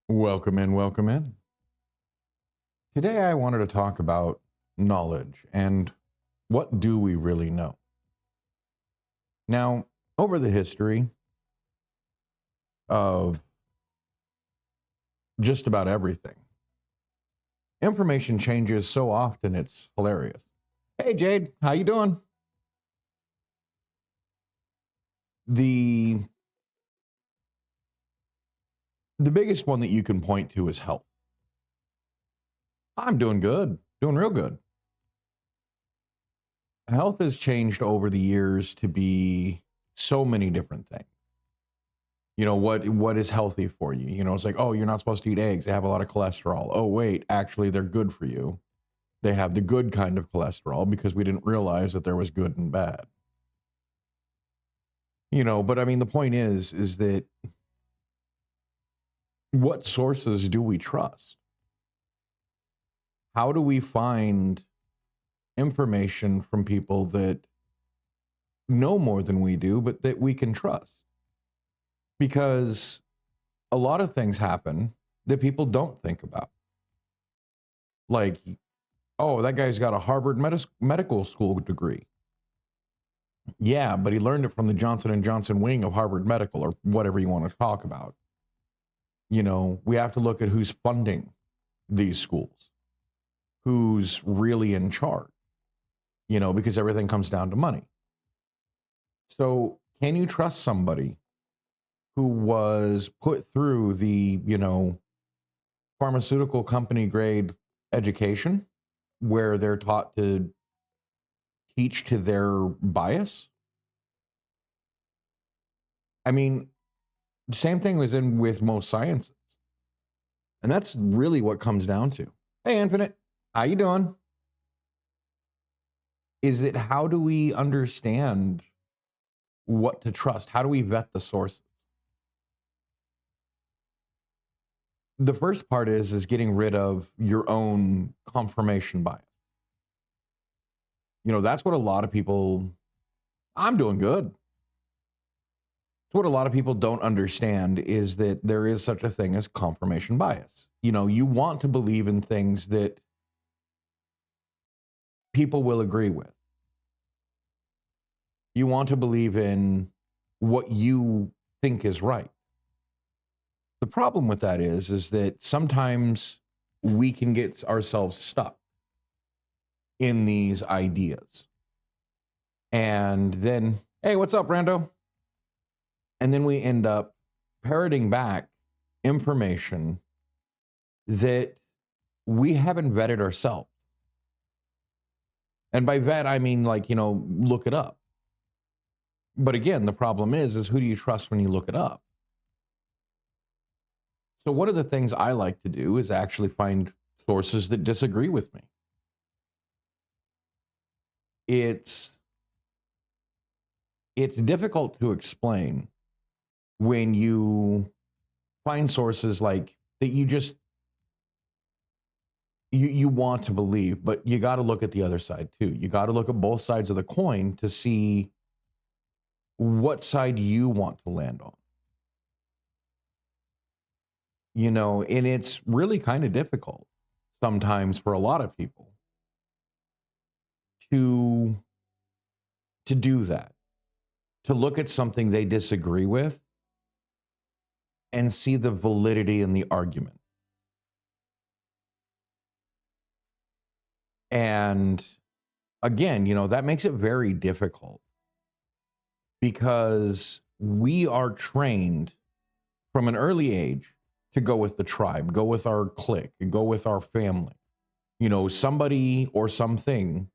Welcome in, welcome in. Today I wanted to talk about knowledge and what do we really know? Now, over the history of just about everything, information changes so often it's hilarious. Hey Jade, how you doing? The the biggest one that you can point to is health. I'm doing good, doing real good. Health has changed over the years to be so many different things. What is healthy for you? It's like, oh, you're not supposed to eat eggs, they have a lot of cholesterol. Oh wait, actually they're good for you. They have the good kind of cholesterol because we didn't realize that there was good and bad. But I mean, the point is that what sources do we trust? How do we find information from people that know more than we do but that we can trust? Because a lot of things happen that people don't think about, like, oh, that guy's got a Harvard medical school degree. Yeah, but he learned it from the Johnson and Johnson wing of Harvard Medical, or whatever you want to talk about. We have to look at who's funding these schools, who's really in charge, because everything comes down to money. So can you trust somebody who was put through the, pharmaceutical company grade education where they're taught to teach to their bias? I mean, same thing was in with most sciences. And that's really what comes down to. Hey, Infinite, how you doing? Is it how do we understand what to trust? How do we vet the sources? The first part is getting rid of your own confirmation bias. That's what a lot of people, I'm doing good. What a lot of people don't understand is that there is such a thing as confirmation bias. You want to believe in things that people will agree with. You want to believe in what you think is right. The problem with that is that sometimes we can get ourselves stuck in these ideas. And then, hey, what's up, Rando? And then we end up parroting back information that we haven't vetted ourselves. And by vet, I mean, like, look it up. But again, the problem is who do you trust when you look it up? So one of the things I like to do is actually find sources that disagree with me. It's difficult to explain when you find sources like that you want to believe, but you got to look at the other side too. You got to look at both sides of the coin to see what side you want to land on. And it's really kind of difficult sometimes for a lot of people to do that, to look at something they disagree with and see the validity in the argument. And again, that makes it very difficult because we are trained from an early age to go with the tribe, go with our clique, go with our family. Somebody or something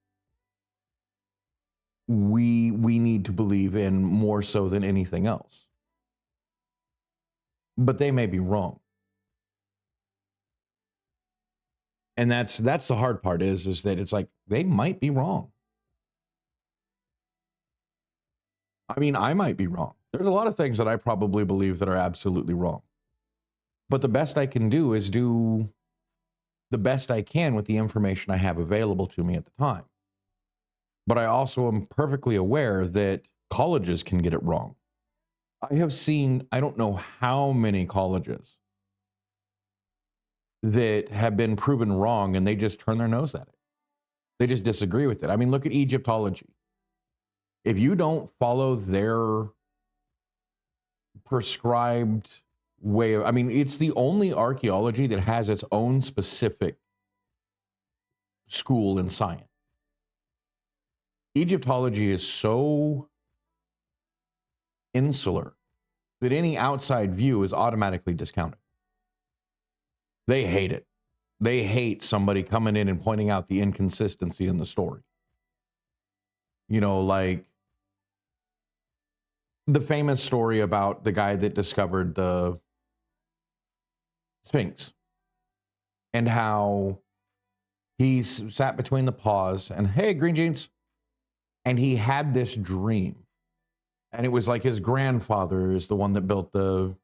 we need to believe in more so than anything else. But they may be wrong. And that's the hard part is that it's like they might be wrong. I mean, I might be wrong. There's a lot of things that I probably believe that are absolutely wrong. But the best I can do is do the best I can with the information I have available to me at the time. But I also am perfectly aware that colleges can get it wrong. I have seen, I don't know how many colleges that have been proven wrong and they just turn their nose at it. They just disagree with it. I mean, look at Egyptology. If you don't follow their prescribed way of, I mean, it's the only archaeology that has its own specific school in science. Egyptology is so insular that any outside view is automatically discounted. They hate it. They hate somebody coming in and pointing out the inconsistency in the story. You know, like the famous story about the guy that discovered the Sphinx and how he sat between the paws and, hey, Green Jeans, and he had this dream. And it was like his grandfather is the one that built the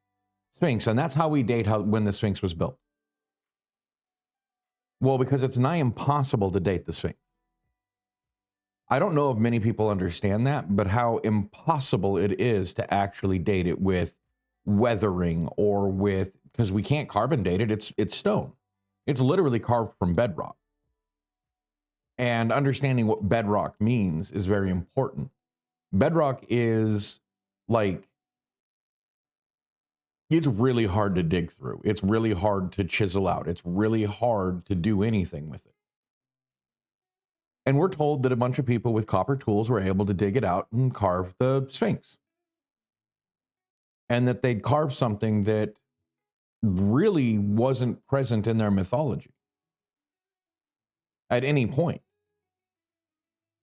Sphinx. And that's how we date when the Sphinx was built. Well, because it's nigh impossible to date the Sphinx. I don't know if many people understand that, but how impossible it is to actually date it with weathering or with, because we can't carbon date it. It's stone. It's literally carved from bedrock. And understanding what bedrock means is very important. Bedrock is like, it's really hard to dig through. It's really hard to chisel out. It's really hard to do anything with it. And we're told that a bunch of people with copper tools were able to dig it out and carve the Sphinx. And that they'd carve something that really wasn't present in their mythology at any point.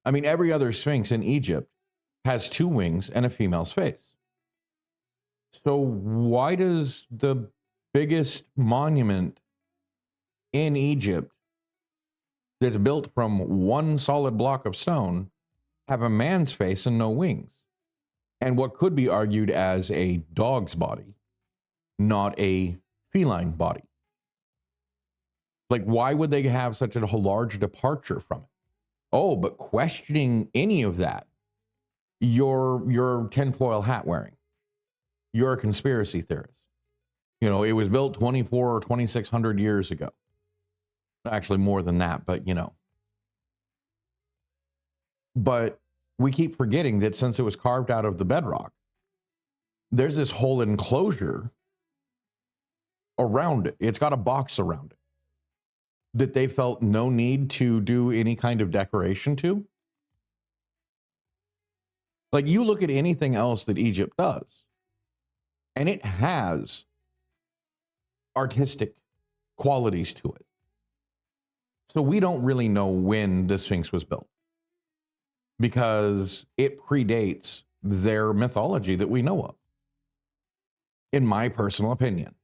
I mean, every other Sphinx in Egypt has two wings and a female's face. So why does the biggest monument in Egypt that's built from one solid block of stone have a man's face and no wings? And what could be argued as a dog's body, not a feline body. Like, why would they have such a large departure from it? Oh, but questioning any of that, you're tinfoil hat wearing. You're a conspiracy theorist. You know, it was built 24 or 2,600 years ago. Actually, more than that, but you know. But we keep forgetting that since it was carved out of the bedrock, there's this whole enclosure around it. It's got a box around it that they felt no need to do any kind of decoration to. Like, you look at anything else that Egypt does, and it has artistic qualities to it. So we don't really know when the Sphinx was built, because it predates their mythology that we know of, in my personal opinion.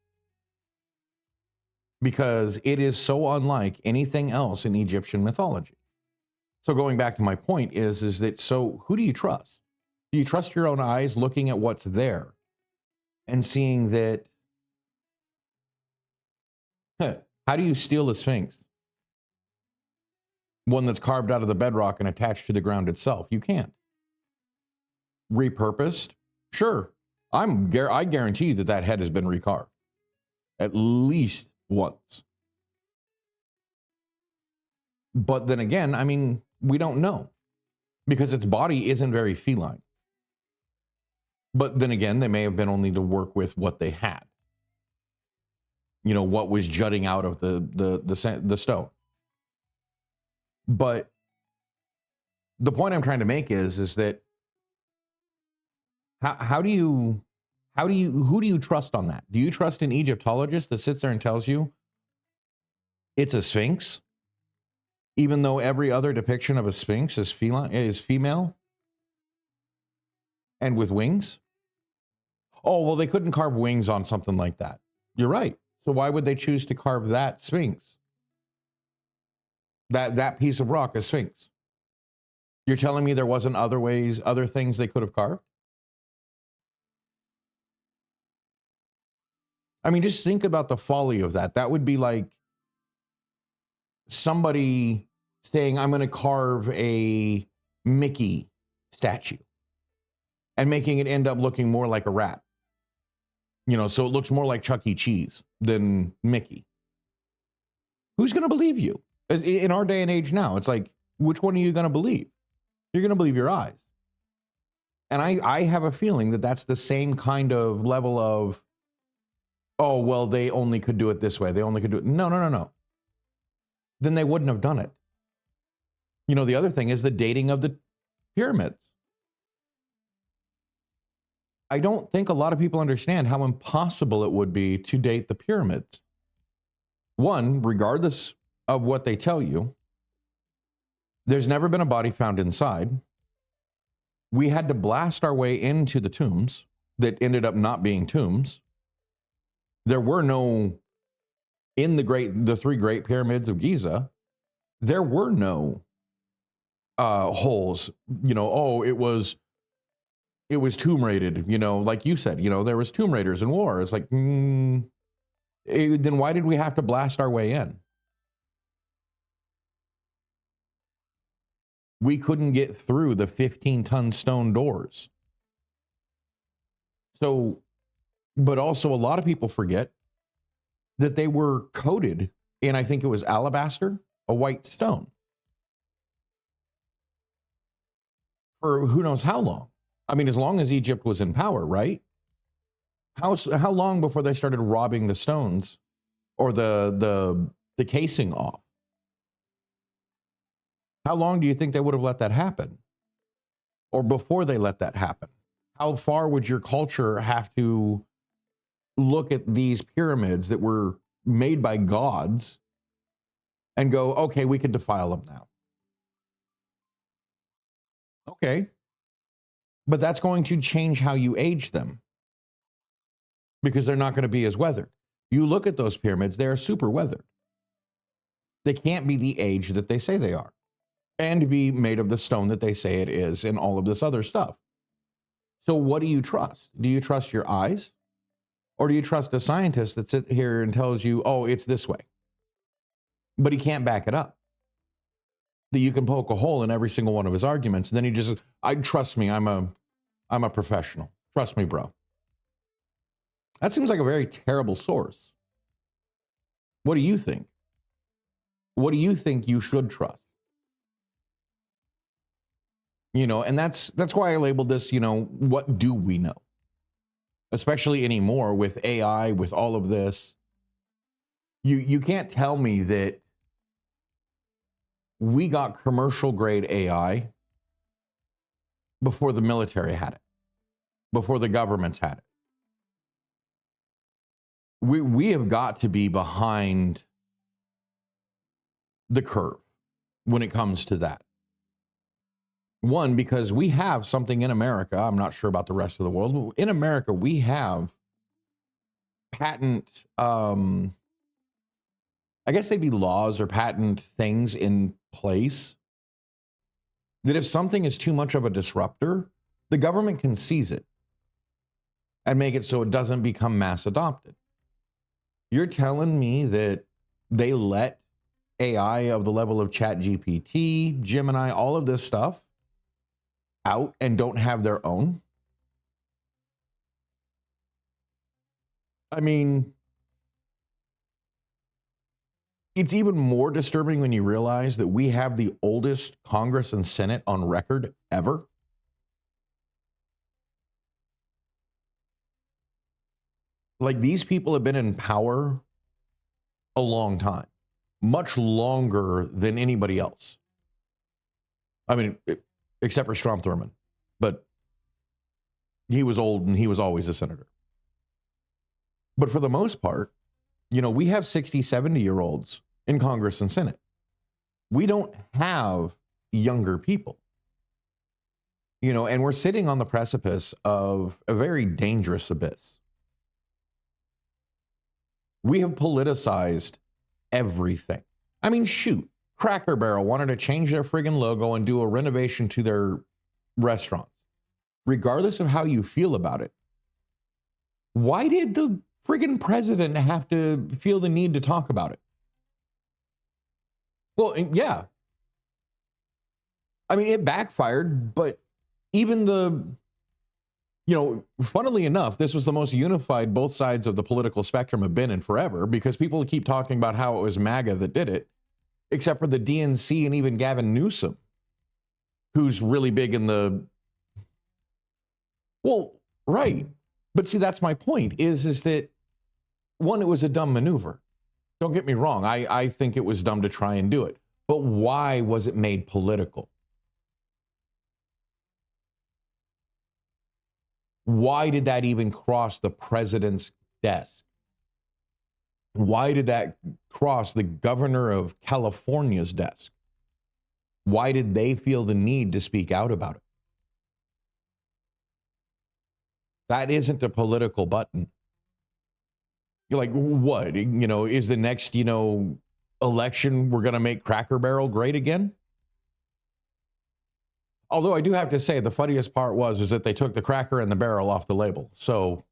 Because it is so unlike anything else in Egyptian mythology. So going back to my point is that, so who do you trust? Do you trust your own eyes looking at what's there and seeing that, how do you steal a Sphinx? One that's carved out of the bedrock and attached to the ground itself. You can't. Repurposed? Sure. I guarantee you that head has been recarved. At least once. But then again, I mean, we don't know, because its body isn't very feline. But then again, they may have been only to work with what they had. You know, what was jutting out of the stone. But the point I'm trying to make is that who do you trust on that? Do you trust an Egyptologist that sits there and tells you it's a Sphinx, even though every other depiction of a Sphinx is female and with wings? Oh, well, they couldn't carve wings on something like that. You're right. So why would they choose to carve that Sphinx? That piece of rock, a Sphinx. You're telling me there wasn't other things they could have carved? I mean, just think about the folly of that. That would be like somebody saying, I'm going to carve a Mickey statue and making it end up looking more like a rat. You know, so it looks more like Chuck E. Cheese than Mickey. Who's going to believe you? In our day and age now, it's like, which one are you going to believe? You're going to believe your eyes. And I have a feeling that that's the same kind of level of, oh, well, they only could do it this way. They only could do it. No. Then they wouldn't have done it. You know, the other thing is the dating of the pyramids. I don't think a lot of people understand how impossible it would be to date the pyramids. One, regardless of what they tell you, there's never been a body found inside. We had to blast our way into the tombs that ended up not being tombs. There were no, in the three great pyramids of Giza, there were no holes. You know, oh, it was tomb raided. You know, like you said, you know, there was tomb raiders in war. It's like, then why did we have to blast our way in? We couldn't get through the 15-ton stone doors. So, but also a lot of people forget that they were coated in, I think it was alabaster, a white stone, for who knows how long. I mean, as long as Egypt was in power, right? How long before they started robbing the stones or the casing off? How long do you think they would have let that happen? Or before they let that happen? How far would your culture have to look at these pyramids that were made by gods and go, okay, we can defile them now? Okay. But that's going to change how you age them, because they're not going to be as weathered. You look at those pyramids, they're super weathered. They can't be the age that they say they are, and be made of the stone that they say it is, and all of this other stuff. So what do you trust? Do you trust your eyes? Or do you trust a scientist that sits here and tells you, oh, it's this way, but he can't back it up? That you can poke a hole in every single one of his arguments, and then he just, trust me, I'm a professional. Trust me, bro. That seems like a very terrible source. What do you think? What do you think you should trust? You know, and that's why I labeled this, you know, what do we know? Especially anymore with AI, with all of this. You can't tell me that we got commercial grade AI before the military had it, before the governments had it. We have got to be behind the curve when it comes to that. One, because we have something in America, I'm not sure about the rest of the world, but in America, we have patent, I guess they'd be laws or patent things in place that if something is too much of a disruptor, the government can seize it and make it so it doesn't become mass adopted. You're telling me that they let AI of the level of ChatGPT, Gemini, all of this stuff out and don't have their own? I mean, it's even more disturbing when you realize that we have the oldest Congress and Senate on record ever. Like, these people have been in power a long time, much longer than anybody else. I mean, except for Strom Thurmond, but he was old and he was always a senator. But for the most part, you know, we have 60, 70-year-olds in Congress and Senate. We don't have younger people. You know, and we're sitting on the precipice of a very dangerous abyss. We have politicized everything. I mean, shoot, Cracker Barrel wanted to change their friggin' logo and do a renovation to their restaurants. Regardless of how you feel about it, why did the friggin' president have to feel the need to talk about it? Well, yeah. I mean, it backfired, but even the Funnily enough, this was the most unified both sides of the political spectrum have been in forever, because people keep talking about how it was MAGA that did it, except for the DNC and even Gavin Newsom, who's really big in the... Well, right. But see, that's my point, is that, one, it was a dumb maneuver. Don't get me wrong. I think it was dumb to try and do it. But why was it made political? Why did that even cross the president's desk? Why did that cross the governor of California's desk? Why did they feel the need to speak out about it? That isn't a political button. You're like, what? Is the next, election we're going to make Cracker Barrel great again? Although I do have to say, the funniest part was that they took the cracker and the barrel off the label. So,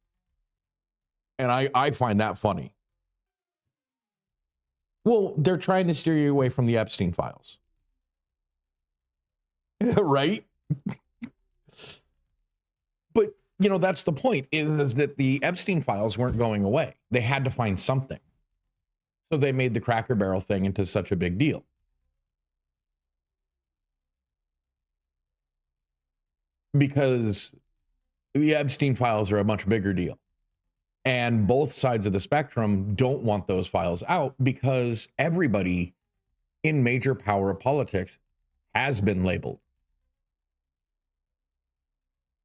and I find that funny. Well, they're trying to steer you away from the Epstein files. Right? But, that's the point, is that the Epstein files weren't going away. They had to find something. So they made the Cracker Barrel thing into such a big deal. Because the Epstein files are a much bigger deal. And both sides of the spectrum don't want those files out, because everybody in major power of politics has been labeled.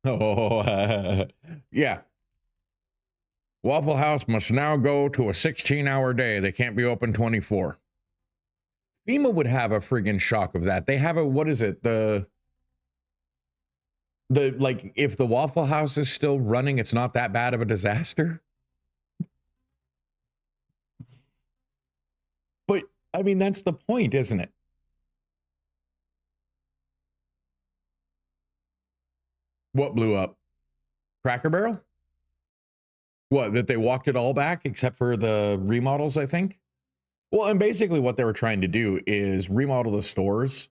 Oh, yeah. Waffle House must now go to a 16-hour day. They can't be open 24. FEMA would have a friggin' shock of that. They have a, what is it? Like, if the Waffle House is still running, it's not that bad of a disaster. But, I mean, that's the point, isn't it? What blew up? Cracker Barrel? What, that they walked it all back except for the remodels, I think? Well, and basically what they were trying to do is remodel the stores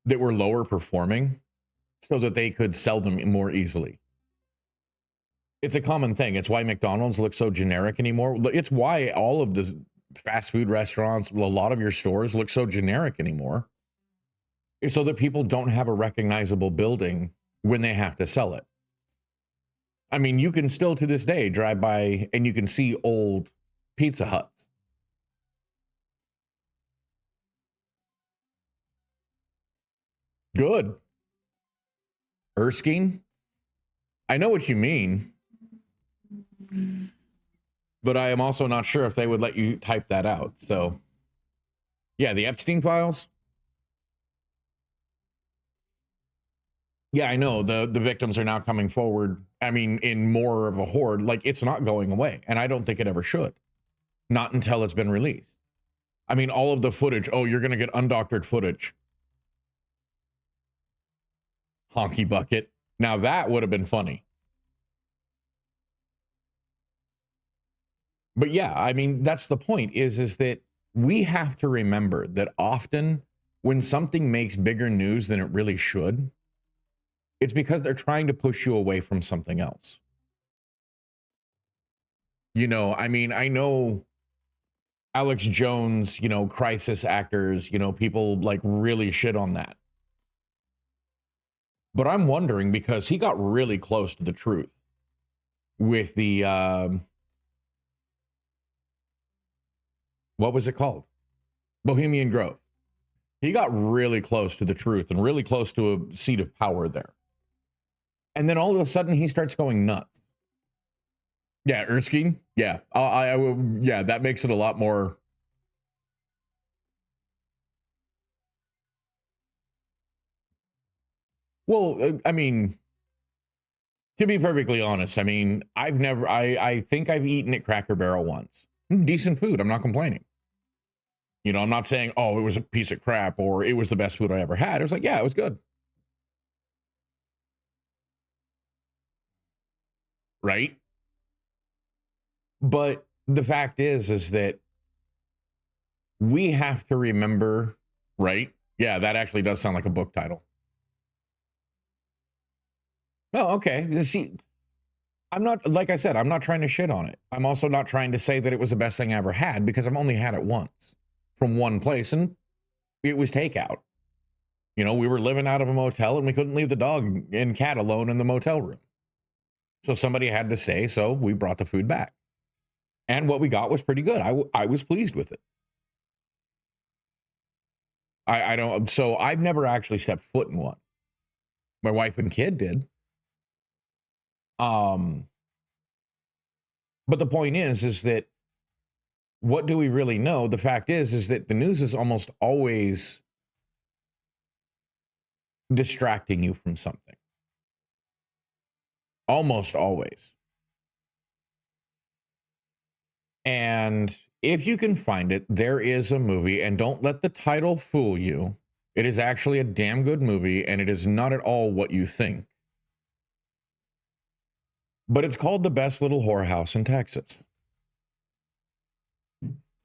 that were lower performing so that they could sell them more easily. It's a common thing. It's why McDonald's looks so generic anymore. It's why all of the fast food restaurants, a lot of your stores look so generic anymore. It's so that people don't have a recognizable building when they have to sell it. I mean, you can still to this day drive by and you can see old Pizza Huts. Good. Erskine? I know what you mean. But I am also not sure if they would let you type that out. So, yeah, the Epstein files. Yeah, I know. The victims are now coming forward. I mean, in more of a horde. Like, it's not going away. And I don't think it ever should. Not until it's been released. I mean, all of the footage. Oh, you're going to get undoctored footage. Honky bucket. Now that would have been funny. But yeah, I mean, that's the point, is that we have to remember that often when something makes bigger news than it really should, it's because they're trying to push you away from something else. I mean, I know Alex Jones, crisis actors, people like really shit on that. But I'm wondering, because he got really close to the truth with the, what was it called? Bohemian Grove. He got really close to the truth and really close to a seat of power there. And then all of a sudden he starts going nuts. Yeah, Erskine. Yeah, I will. Yeah, that makes it a lot more. Well, I mean, to be perfectly honest, I mean, I think I've eaten at Cracker Barrel once. Decent food. I'm not complaining. I'm not saying, oh, it was a piece of crap or it was the best food I ever had. It was like, yeah, it was good. Right? But the fact is that we have to remember, right? Yeah, that actually does sound like a book title. Oh, okay. See, I'm not, like I said, I'm not trying to shit on it. I'm also not trying to say that it was the best thing I ever had, because I've only had it once from one place, and it was takeout. You know, we were living out of a motel and we couldn't leave the dog and cat alone in the motel room. So somebody had to stay, so we brought the food back. And what we got was pretty good. I was pleased with it. I don't, so I've never actually stepped foot in one. My wife and kid did. But the point is that what do we really know? The fact is that the news is almost always distracting you from something. Almost always. And if you can find it, there is a movie, and don't let the title fool you. It is actually a damn good movie, and it is not at all what you think. But it's called The Best Little Whorehouse in Texas.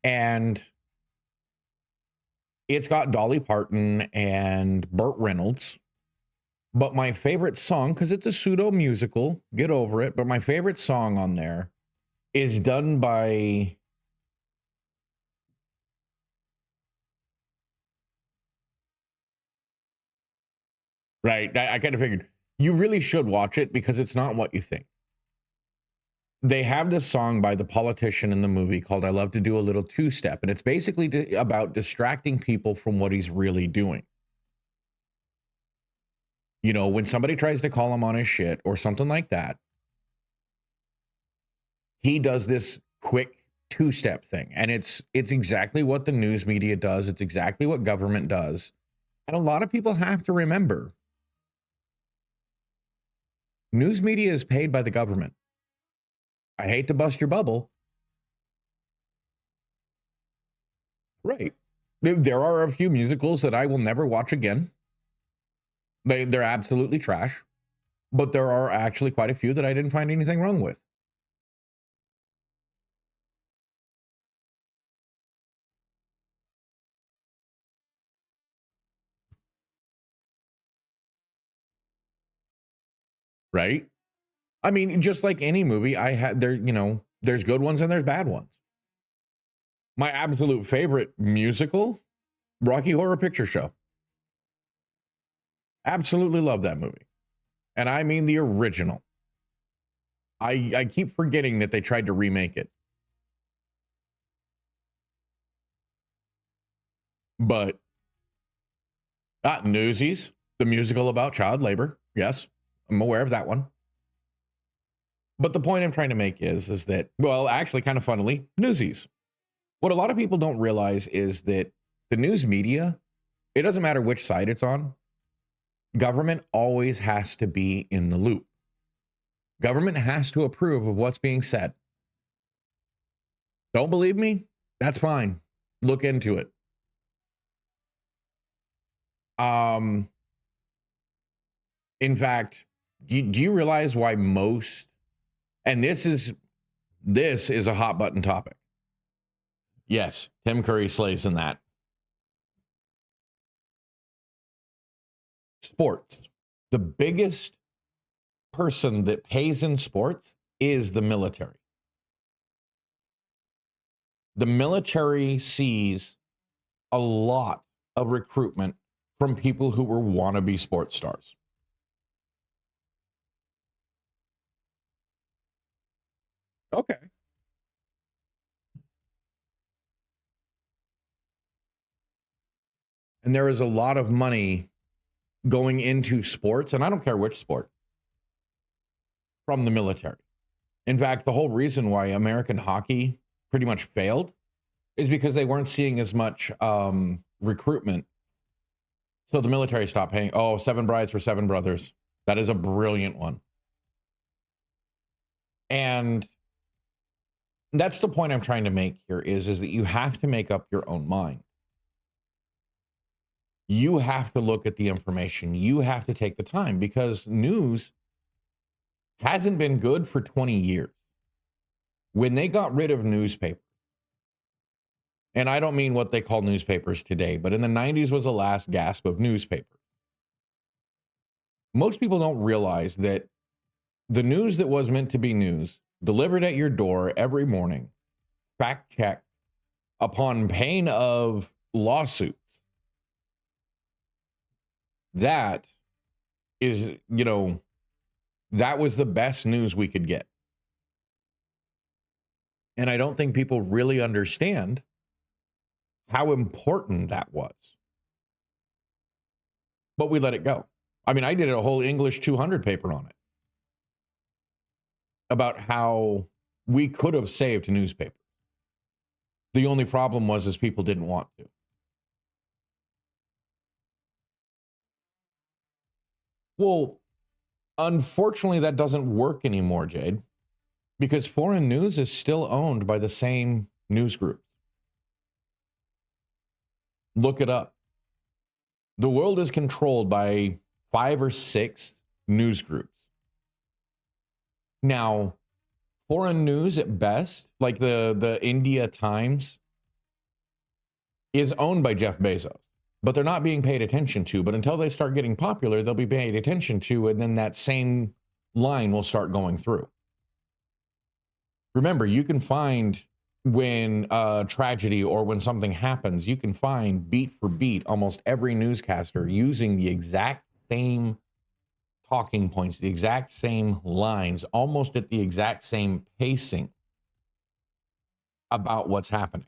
And it's got Dolly Parton and Burt Reynolds. But my favorite song, because it's a pseudo musical, get over it, but my favorite song on there is done by right. I kind of figured you really should watch it, because it's not what you think. They have this song by the politician in the movie called I Love to Do a Little Two-Step, and it's basically about distracting people from what he's really doing. You know, when somebody tries to call him on his shit or something like that, he does this quick two-step thing. And it's exactly what the news media does. It's exactly what government does. And a lot of people have to remember, news media is paid by the government. I hate to bust your bubble. Right. There are a few musicals that I will never watch again. They're absolutely trash. But there are actually quite a few that I didn't find anything wrong with. Right? I mean, just like any movie, I had there, you know, there's good ones and there's bad ones. My absolute favorite musical, Rocky Horror Picture Show. Absolutely love that movie. And I mean the original. I keep forgetting that they tried to remake it. But Newsies, the musical about child labor. Yes, I'm aware of that one. But the point I'm trying to make is that, well, actually, kind of funnily, Newsies. What a lot of people don't realize is that the news media, it doesn't matter which side it's on, government always has to be in the loop. Government has to approve of what's being said. Don't believe me? That's fine. Look into it. In fact, do you realize why most, and this is a hot button topic. Yes, Tim Curry slays in that. Sports. The biggest person that pays in sports is the military. The military sees a lot of recruitment from people who were wannabe sports stars. Okay. And there is a lot of money going into sports, and I don't care which sport, from the military. In fact, the whole reason why American hockey pretty much failed is because they weren't seeing as much recruitment. So the military stopped paying. Oh, 7 Brides for 7 Brothers. That is a brilliant one. And that's the point I'm trying to make here is that you have to make up your own mind. You have to look at the information. You have to take the time, because news hasn't been good for 20 years. When they got rid of newspapers, and I don't mean what they call newspapers today, but in the 90s was the last gasp of newspapers. Most people don't realize that the news that was meant to be news, delivered at your door every morning, fact checked upon pain of lawsuits. That is, that was the best news we could get. And I don't think people really understand how important that was. But we let it go. I mean, I did a whole English 200 paper on it about how we could have saved newspapers. The only problem was people didn't want to. Well, unfortunately, that doesn't work anymore, Jade, because foreign news is still owned by the same news groups. Look it up. The world is controlled by 5 or 6 news groups. Now, foreign news at best, like the India Times, is owned by Jeff Bezos, but they're not being paid attention to. But until they start getting popular, they'll be paid attention to, and then that same line will start going through. Remember, you can find when a tragedy or when something happens, you can find beat for beat almost every newscaster using the exact same talking points, the exact same lines, almost at the exact same pacing about what's happening.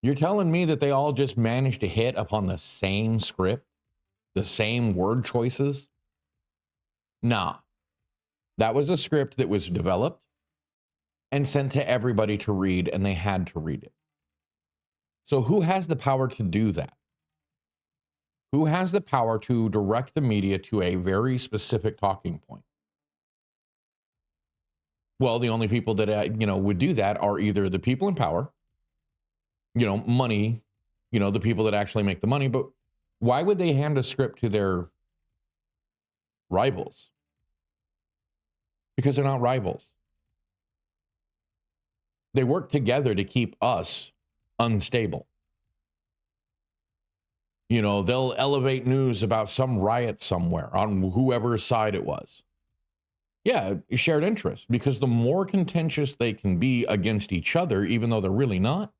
You're telling me that they all just managed to hit upon the same script, the same word choices? Nah. That was a script that was developed and sent to everybody to read, and they had to read it. So who has the power to do that? Who has the power to direct the media to a very specific talking point? Well, the only people that, would do that are either the people in power, money, the people that actually make the money. But why would they hand a script to their rivals? Because they're not rivals. They work together to keep us unstable. They'll elevate news about some riot somewhere on whoever's side it was. Yeah, shared interest, because the more contentious they can be against each other, even though they're really not,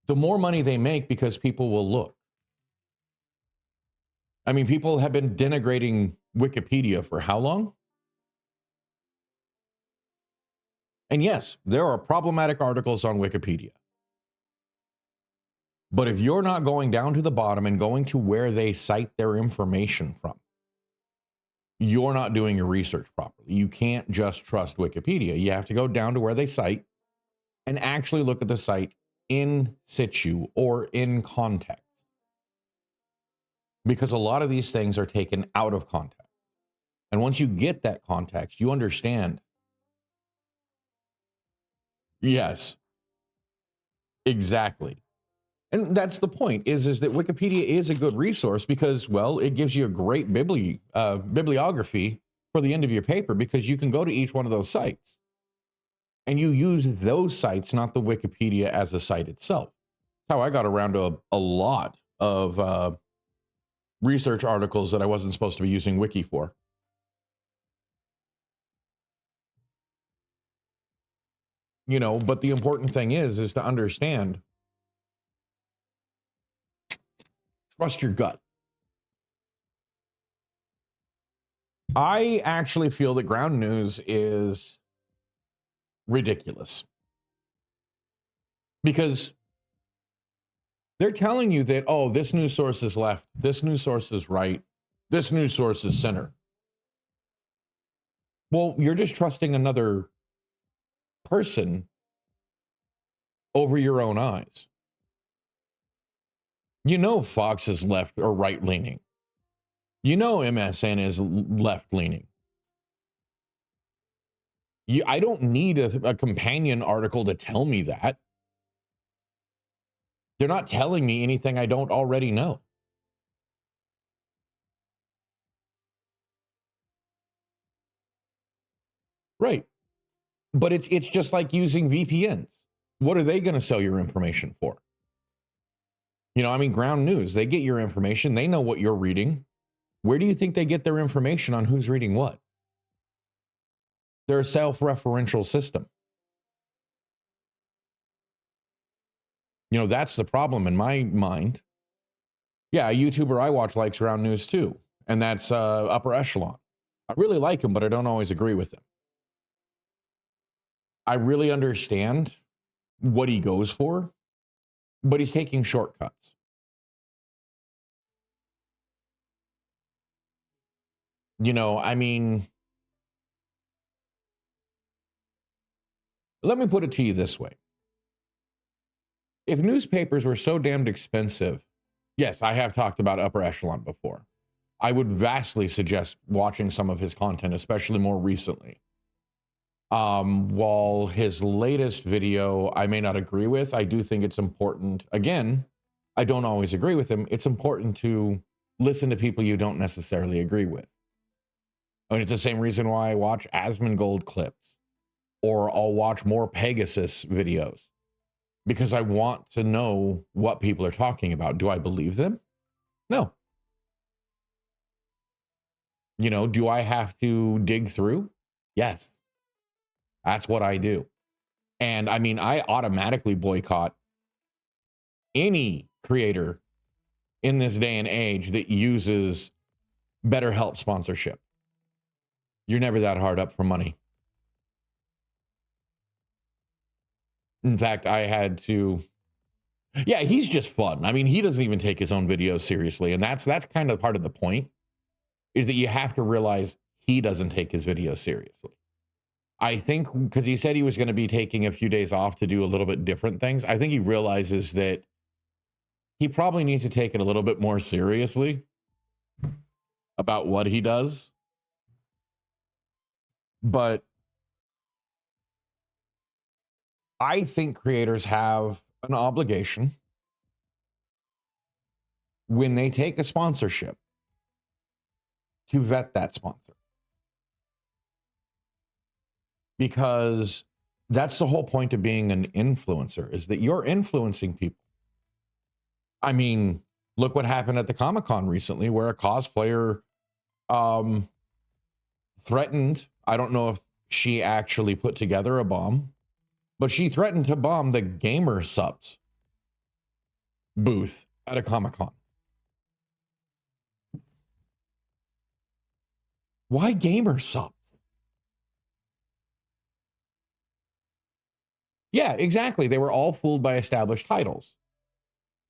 the more money they make, because people will look. I mean, people have been denigrating Wikipedia for how long? And yes, there are problematic articles on Wikipedia. But if you're not going down to the bottom and going to where they cite their information from, you're not doing your research properly. You can't just trust Wikipedia. You have to go down to where they cite and actually look at the site in situ or in context. Because a lot of these things are taken out of context. And once you get that context, you understand. Yes, exactly. And that's the point, is that Wikipedia is a good resource because, well, it gives you a great bibliography for the end of your paper, because you can go to each one of those sites. And you use those sites, not the Wikipedia as a site itself. That's how I got around to a lot of research articles that I wasn't supposed to be using Wiki for. But the important thing is to understand, trust your gut. I actually feel that ground news is ridiculous, because they're telling you that, oh, this news source is left, this news source is right, this news source is center. Well, you're just trusting another person over your own eyes. Fox is left or right leaning. MSN is left leaning. I don't need a companion article to tell me that. They're not telling me anything I don't already know. Right. But it's just like using VPNs. What are they going to sell your information for? Ground news, they get your information. They know what you're reading. Where do you think they get their information on who's reading what? They're a self-referential system. You know, that's the problem in my mind. Yeah, a YouTuber I watch likes Round News too, and that's upper echelon. I really like him, but I don't always agree with him. I really understand what he goes for, but he's taking shortcuts. You know, I mean, let me put it to you this way. If newspapers were so damned expensive, yes, I have talked about upper echelon before. I would vastly suggest watching some of his content, especially more recently. While his latest video I may not agree with, I do think it's important. Again, I don't always agree with him. It's important to listen to people you don't necessarily agree with. I mean, it's the same reason why I watch Asmongold clips, or I'll watch more Pegasus videos, because I want to know what people are talking about. Do I believe them? No. You know, do I have to dig through? Yes. That's what I do. And I mean, I automatically boycott any creator in this day and age that uses BetterHelp sponsorship. You're never that hard up for money. In fact, I had to. Yeah, he's just fun. I mean, he doesn't even take his own videos seriously, and that's kind of part of the point, is that you have to realize he doesn't take his videos seriously. I think because he said he was going to be taking a few days off to do a little bit different things, I think he realizes that he probably needs to take it a little bit more seriously about what he does. But I think creators have an obligation when they take a sponsorship to vet that sponsor. Because that's the whole point of being an influencer, is that you're influencing people. I mean, look what happened at the Comic-Con recently, where a cosplayer threatened, I don't know if she actually put together a bomb, but she threatened to bomb the Gamer Subs booth at a Comic-Con. Why Gamer Subs? Yeah, exactly. They were all fooled by established titles.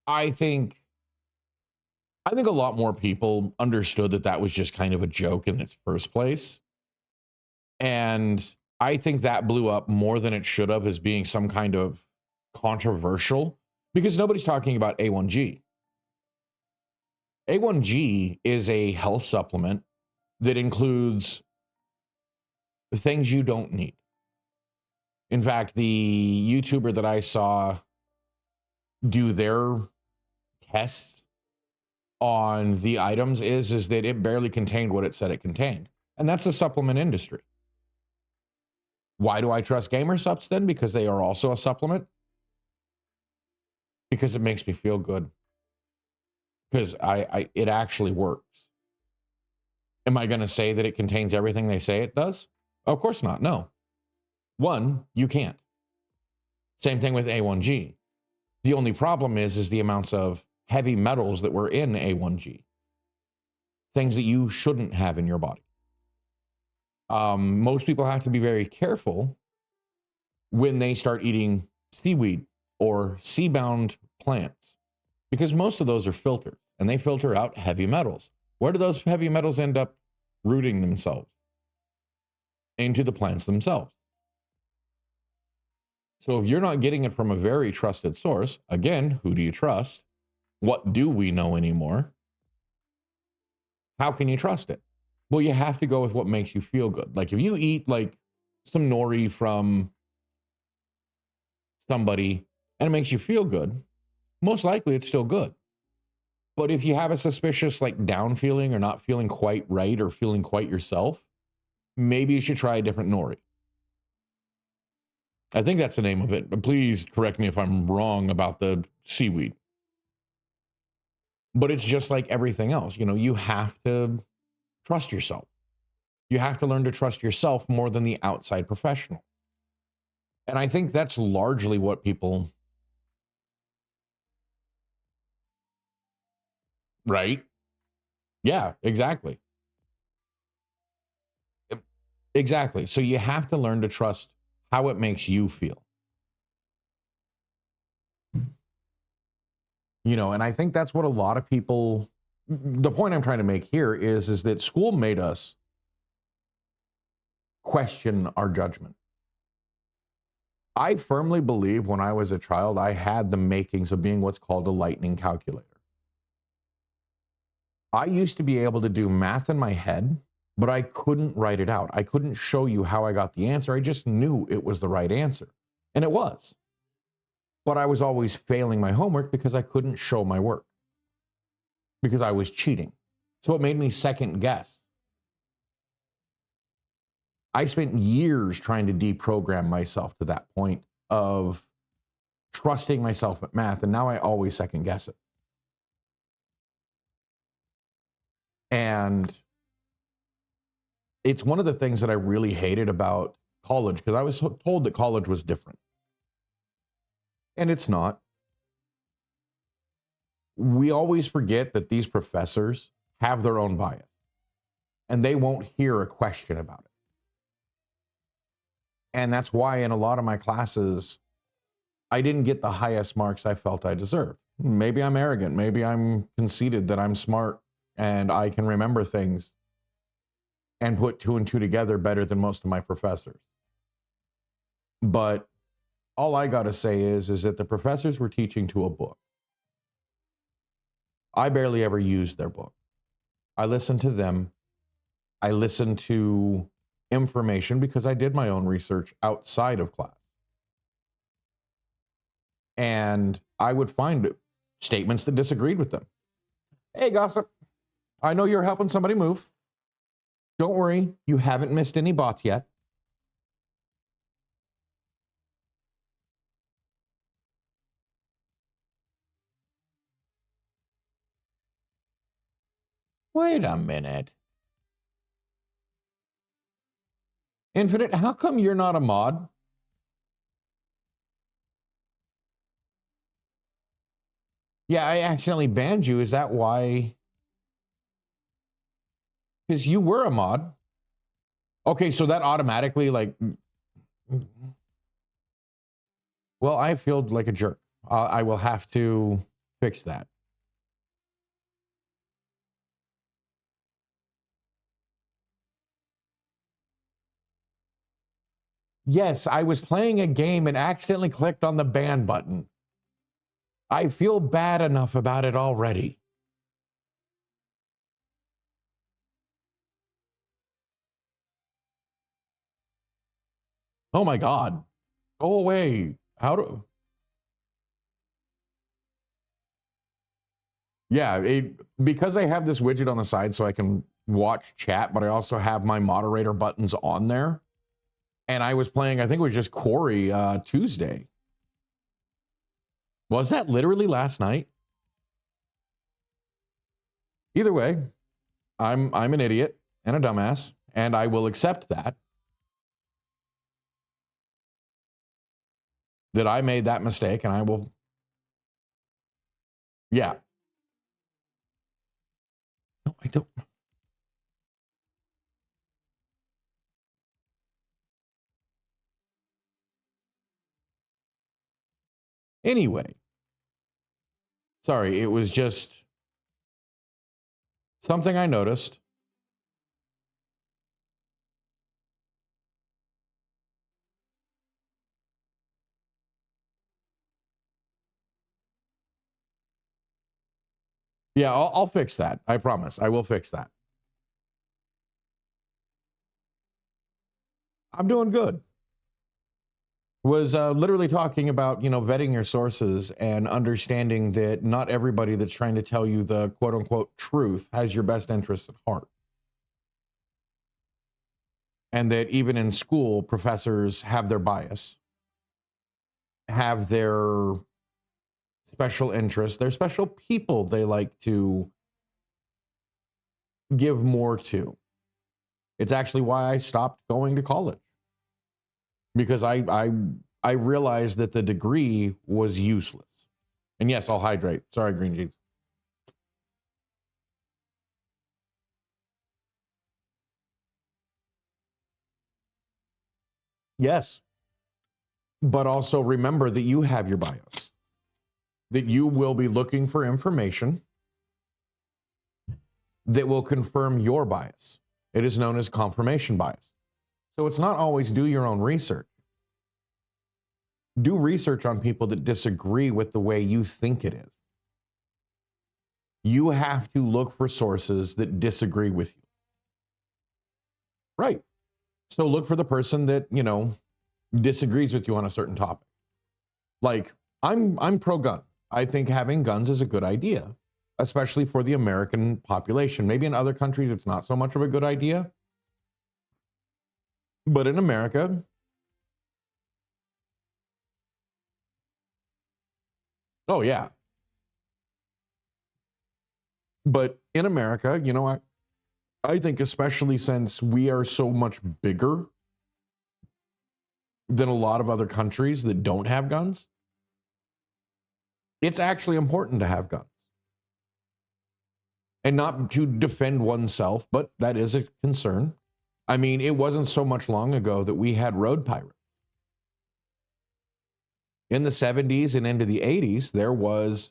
I think a lot more people understood that that was just kind of a joke in its first place. And I think that blew up more than it should have as being some kind of controversial, because nobody's talking about A1G. A1G is a health supplement that includes things you don't need. In fact, the YouTuber that I saw do their tests on the items is that it barely contained what it said it contained. And that's the supplement industry. Why do I trust Gamer Subs then? Because they are also a supplement? Because it makes me feel good. Because it actually works. Am I going to say that it contains everything they say it does? Of course not. No. One, you can't. Same thing with A1G. The only problem is the amounts of heavy metals that were in A1G. Things that you shouldn't have in your body. Most people have to be very careful when they start eating seaweed or sea-bound plants, because most of those are filtered, and they filter out heavy metals. Where do those heavy metals end up rooting themselves? Into the plants themselves. So if you're not getting it from a very trusted source, again, who do you trust? What do we know anymore? How can you trust it? Well, you have to go with what makes you feel good. Like if you eat like some nori from somebody and it makes you feel good, most likely it's still good. But if you have a suspicious like down feeling or not feeling quite right or feeling quite yourself, maybe you should try a different nori. I think that's the name of it, but please correct me if I'm wrong about the seaweed. But it's just like everything else. You have to trust yourself. You have to learn to trust yourself more than the outside professional. And I think that's largely what people, right? Yeah, exactly. Exactly. So you have to learn to trust how it makes you feel. And I think that's what a lot of people, the point I'm trying to make here is that school made us question our judgment. I firmly believe when I was a child, I had the makings of being what's called a lightning calculator. I used to be able to do math in my head, but I couldn't write it out. I couldn't show you how I got the answer. I just knew it was the right answer. And it was. But I was always failing my homework because I couldn't show my work, because I was cheating. So it made me second guess. I spent years trying to deprogram myself to that point of trusting myself at math, and now I always second guess it. And it's one of the things that I really hated about college, because I was told that college was different. And it's not. We always forget that these professors have their own bias, and they won't hear a question about it. And that's why in a lot of my classes, I didn't get the highest marks I felt I deserved. Maybe I'm arrogant. Maybe I'm conceited that I'm smart and I can remember things and put two and two together better than most of my professors. But all I got to say is that the professors were teaching to a book. I barely ever used their book. I listened to them. I listened to information because I did my own research outside of class. And I would find statements that disagreed with them. Hey, gossip, I know you're helping somebody move. Don't worry, you haven't missed any bots yet. Wait a minute. Infinite, how come you're not a mod? Yeah, I accidentally banned you. Is that why? Because you were a mod. Okay, so that automatically, like, well, I feel like a jerk. I will have to fix that. Yes, I was playing a game and accidentally clicked on the ban button. I feel bad enough about it already. Oh my God. Go away. How do... Yeah, because I have this widget on the side so I can watch chat, but I also have my moderator buttons on there. And I was playing, I think it was just Quarry Tuesday. Was that literally last night? Either way, I'm an idiot and a dumbass, and I will accept that I made that mistake, and I will, yeah. No, I don't. Anyway, sorry, it was just something I noticed. Yeah, I'll fix that. I promise. I will fix that. I'm doing good. Was literally talking about, vetting your sources and understanding that not everybody that's trying to tell you the quote unquote truth has your best interests at heart. And that even in school, professors have their bias, have their special interests, their special people they like to give more to. It's actually why I stopped going to college, because I realized that the degree was useless. And yes, I'll hydrate. Sorry, Green Jeans. Yes. But also remember that you have your bias, that you will be looking for information that will confirm your bias. It is known as confirmation bias. So it's not always do your own research. Do research on people that disagree with the way you think it is. You have to look for sources that disagree with you. Right. So look for the person that, disagrees with you on a certain topic. Like, I'm pro-gun. I think having guns is a good idea, especially for the American population. Maybe in other countries it's not so much of a good idea. But in America, oh yeah. But in America, I think especially since we are so much bigger than a lot of other countries that don't have guns, it's actually important to have guns. And not to defend oneself, but that is a concern. I mean, it wasn't so much long ago that we had road pirates. In the 70s and into the 80s, there was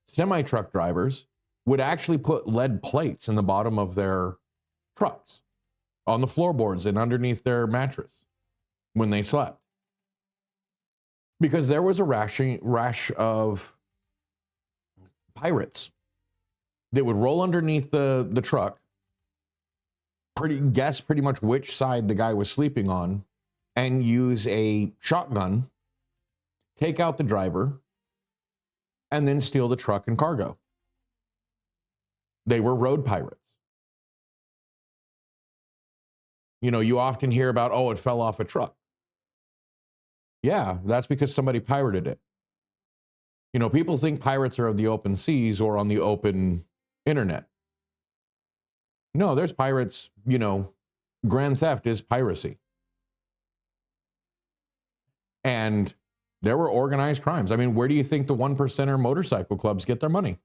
semi-truck drivers would actually put lead plates in the bottom of their trucks, on the floorboards and underneath their mattress when they slept. Because there was a rash of pirates that would roll underneath the truck, guess pretty much which side the guy was sleeping on, and use a shotgun, take out the driver, and then steal the truck and cargo. They were road pirates. You often hear about, it fell off a truck. Yeah, that's because somebody pirated it. People think pirates are of the open seas or on the open internet. No, there's pirates, grand theft is piracy. And there were organized crimes. I mean, where do you think the 1%er motorcycle clubs get their money?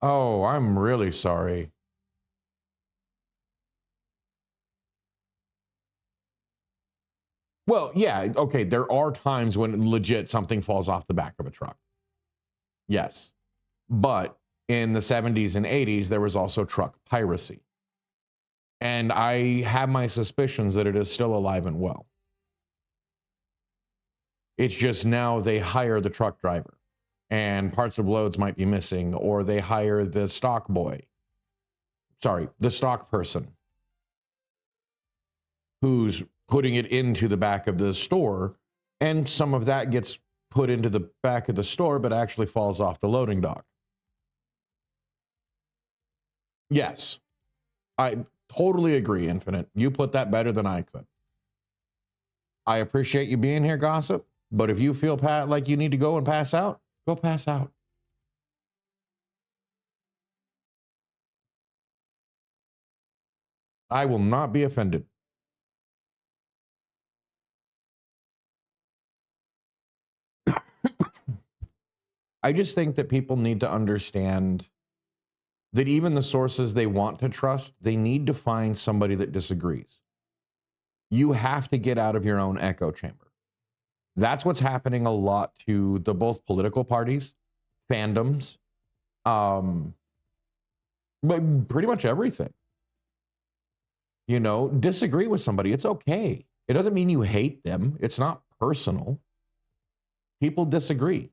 Oh, I'm really sorry. Well, yeah, okay, there are times when legit something falls off the back of a truck. Yes. But in the 70s and 80s, there was also truck piracy. And I have my suspicions that it is still alive and well. It's just now they hire the truck driver and parts of loads might be missing, or they hire the stock boy. Sorry, the stock person who's putting it into the back of the store, and some of that gets put into the back of the store but actually falls off the loading dock. Yes, I totally agree, Infinite. You put that better than I could. I appreciate you being here, Gossip, but if you feel like you need to go and pass out, go pass out. I will not be offended. I just think that people need to understand that even the sources they want to trust, they need to find somebody that disagrees. You have to get out of your own echo chamber. That's what's happening a lot to the both political parties, fandoms, but pretty much everything. Disagree with somebody. It's okay. It doesn't mean you hate them. It's not personal. People disagree.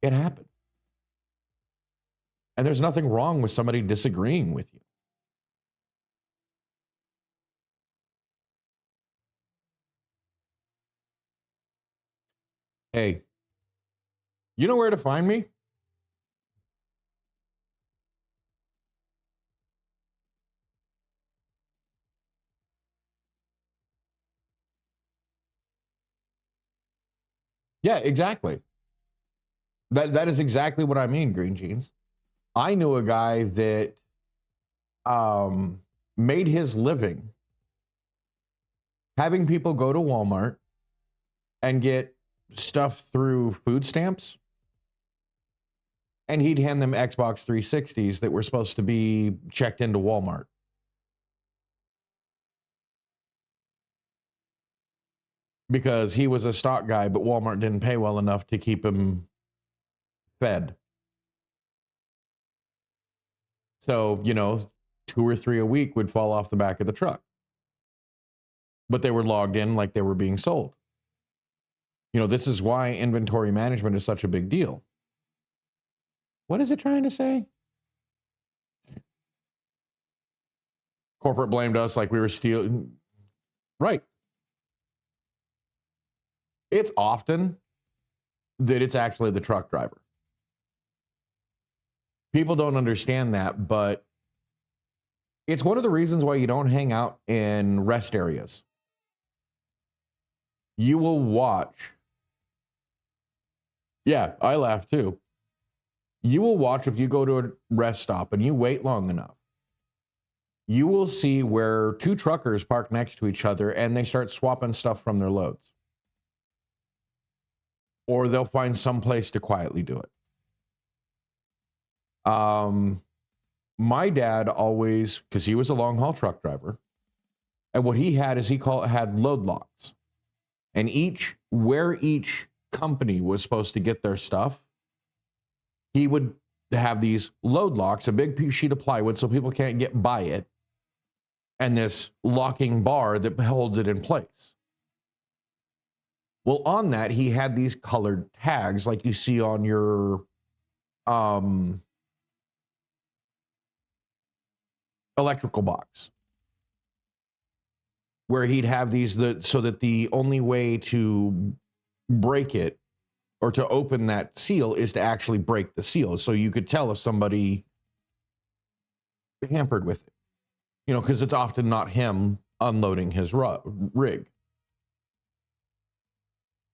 It happens. And there's nothing wrong with somebody disagreeing with you. Hey, you know where to find me? Yeah, exactly. That is exactly what I mean, Green Jeans. I knew a guy that made his living having people go to Walmart and get stuff through food stamps, and he'd hand them Xbox 360s that were supposed to be checked into Walmart. Because he was a stock guy, but Walmart didn't pay well enough to keep him fed. So, 2 or 3 a week would fall off the back of the truck. But they were logged in like they were being sold. This is why inventory management is such a big deal. What is it trying to say? Corporate blamed us like we were stealing. Right. It's often that it's actually the truck driver. People don't understand that, but it's one of the reasons why you don't hang out in rest areas. You will watch. Yeah, I laugh too. You will watch if you go to a rest stop and you wait long enough. You will see where 2 truckers park next to each other and they start swapping stuff from their loads. Or they'll find some place to quietly do it. My dad always, because he was a long haul truck driver, and what he had is had load locks. And where each company was supposed to get their stuff, he would have these load locks, a big sheet of plywood so people can't get by it, and this locking bar that holds it in place. Well, on that, he had these colored tags like you see on your electrical box, where he'd have these so that the only way to break it or to open that seal is to actually break the seal. So you could tell if somebody hampered with it, because it's often not him unloading his rig.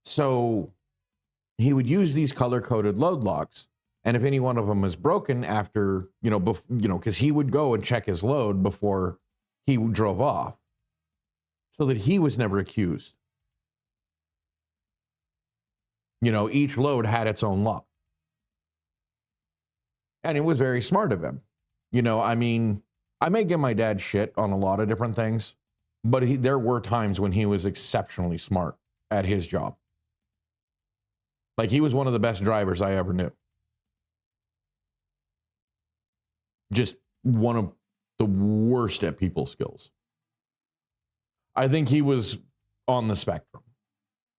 So he would use these color-coded load locks. And if any one of them was broken after, because he would go and check his load before he drove off so that he was never accused. Each load had its own lock. And it was very smart of him. I may give my dad shit on a lot of different things, but there were times when he was exceptionally smart at his job. Like, he was one of the best drivers I ever knew. Just one of the worst at people skills. I think he was on the spectrum,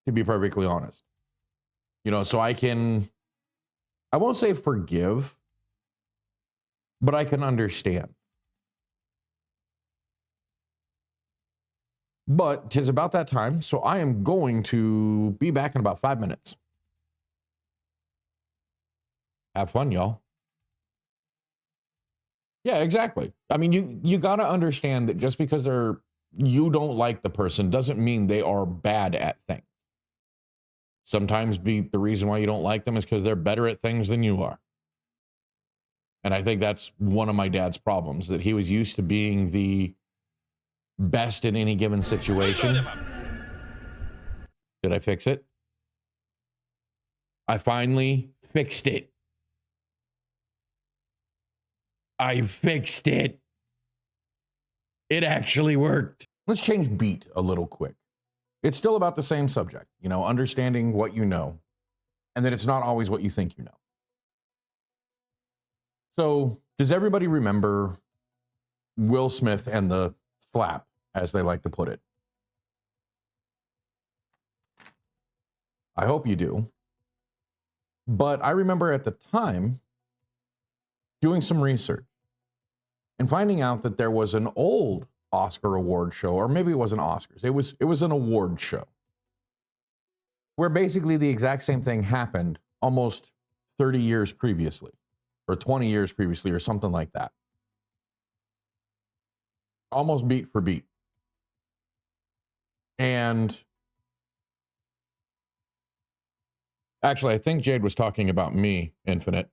to be perfectly honest. So I won't say forgive, but I can understand. But 'tis about that time, so I am going to be back in about 5 minutes. Have fun, y'all. Yeah, exactly. I mean, you got to understand that just because you don't like the person doesn't mean they are bad at things. Sometimes the reason why you don't like them is because they're better at things than you are. And I think that's one of my dad's problems, that he was used to being the best in any given situation. Did I fix it? I finally fixed it. I fixed it. It actually worked. Let's change beat a little quick. It's still about the same subject, understanding what you know, and that it's not always what you think you know. So, does everybody remember Will Smith and the slap, as they like to put it? I hope you do. But I remember at the time doing some research and finding out that there was an old Oscar award show, or maybe it wasn't Oscars. It was an award show where basically the exact same thing happened almost 30 years previously, or 20 years previously, or something like that. Almost beat for beat. And Actually, I think Jade was talking about me, Infinite.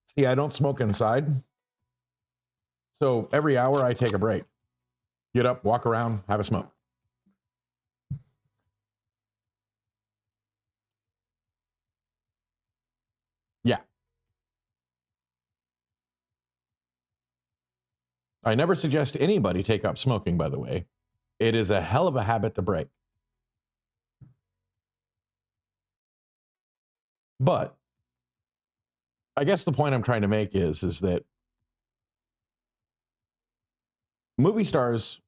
See, I don't smoke inside. So every hour I take a break. Get up, walk around, have a smoke. Yeah. I never suggest anybody take up smoking, by the way. It is a hell of a habit to break. But I guess the point I'm trying to make is that movie stars